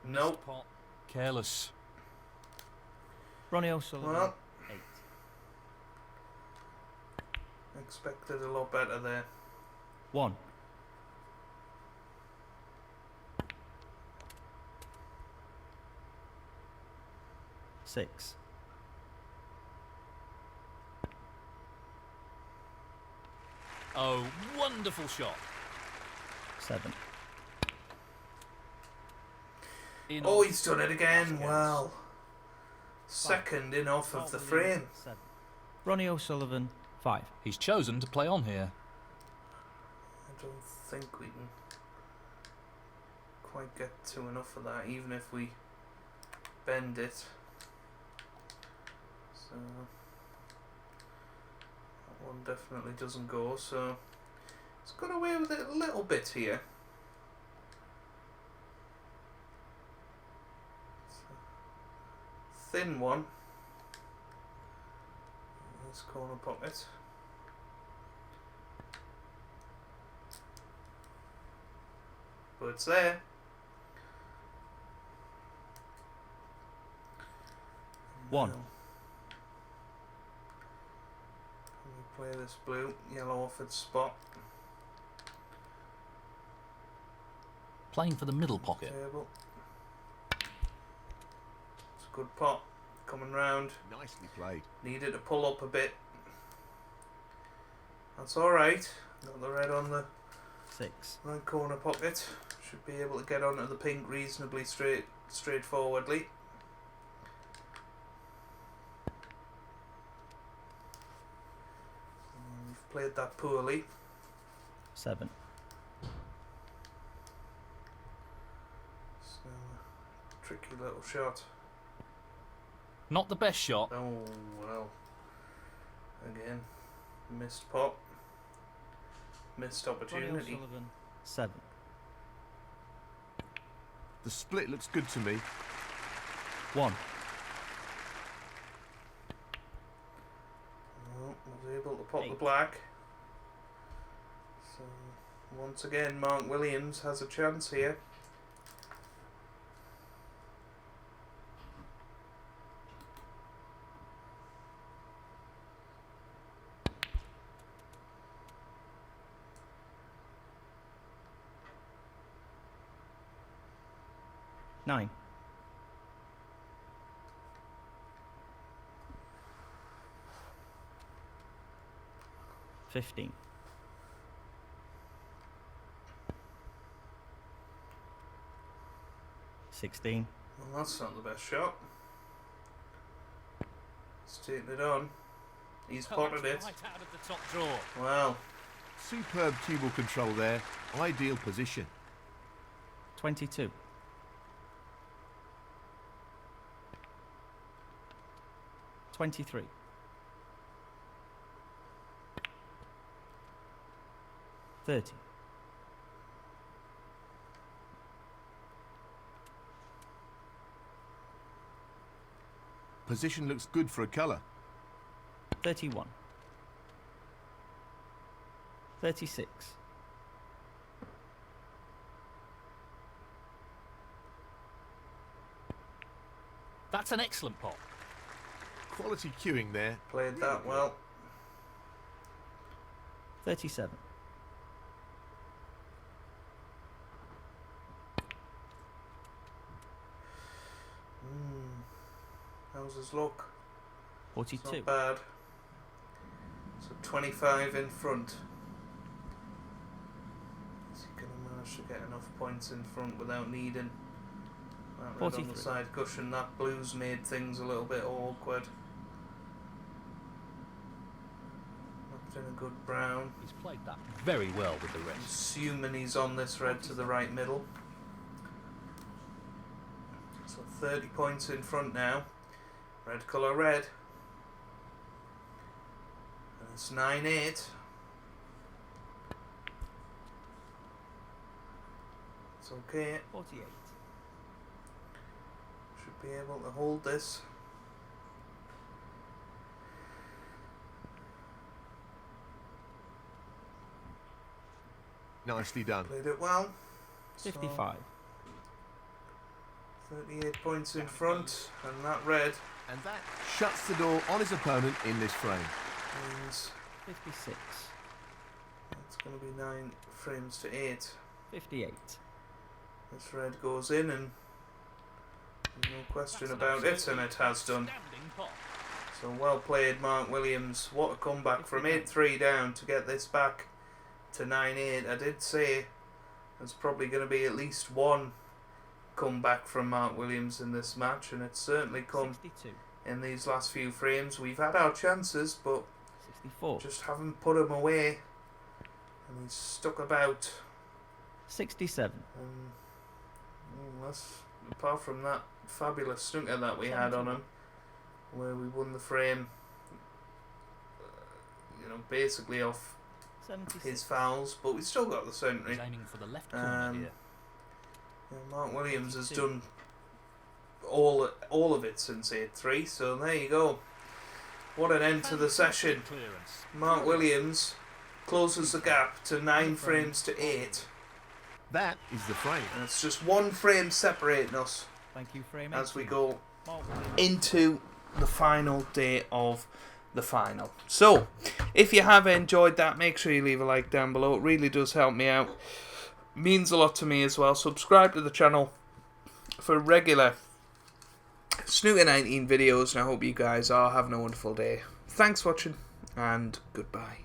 Nope. Pot. Careless. Ronnie O'Sullivan, Well, 8. expected a lot better there. 1. Six. Oh, wonderful shot. 7. In Oh, off. he's done it again. Yes. Well, second in off of the frame. 7. Ronnie O'Sullivan, 5. He's chosen to play on here. I don't think we can quite get to enough of that, even if we bend it. So that one definitely doesn't go. So it's got away with it a little bit here. It's a thin one. This corner pocket. But it's there. One. Now, can we play this blue, yellow off its spot? Playing for the middle pocket. Table. It's a good pot. Coming round. Nicely played. Needed to pull up a bit. That's alright. Got the red on the 6. right corner pocket. Should be able to get onto the pink reasonably straightforwardly. We've played that poorly. 7. Tricky little shot. Not the best shot. Oh, well. Again, missed pot. Missed Ronnie opportunity. O'Sullivan 7. The split looks good to me. 1. Well, was able to pop the 8. black. So, once again, Mark Williams has a chance here. Nine. 15. 16. Well, that's not the best shot. He's taking it on. He's potted it. Right out of the top drawer. Wow. Superb cue ball control there. Ideal position. 22. 23. 30. 'Position looks good for a colour. 31. 36. 'That's an excellent pot. Quality cueing there. Played that well. 37. 'How's his luck? It's 42. not bad. So 25 in front. Is he going to manage to get enough points in front without needing that red on 43. the side cushion? That blue's made things a little bit awkward. Knocked in a good brown. He's played that very well with the rest. Assuming he's on this red to the right middle. So 30 points in front now. Red colour red. And it's 9-8. It's okay. 48. Should be able to hold this. Nicely done. Played it well. So 55. 38 points in front, and that red And that shuts the door on his opponent in this frame. means 56. it's going to be 9 frames to 8. 58. This red goes in, and no question That's an about it, and absolutely it has done. outstanding pot. So well played, Mark Williams. What a comeback from 8-3 down to get this back to 9-8. I did say there's probably going to be at least one comeback from Mark Williams in this match, and it's certainly come 62. in these last few frames. We've had our chances, but 64. just haven't put him away, and he's stuck about. 67. Unless, apart from that fabulous snooker that we had on him, where we won the frame, basically off 76. his fouls, but we still got the century. He's aiming for the left corner here. Mark Williams has done all of it since 8-3, so there you go. What an end to the session. Clearance. Mark Williams closes the gap to 9 frames to 8, That is the frame. and it's just 1 frame separating us Thank you, frame as we 18. go Mark Williams. into the final day of the final. So, if you have enjoyed that, make sure you leave a like down below. It really does help me out. Means a lot to me as well. Subscribe to the channel for regular Snooker 19 videos, and I hope you guys are having a wonderful day. Thanks for watching, and goodbye.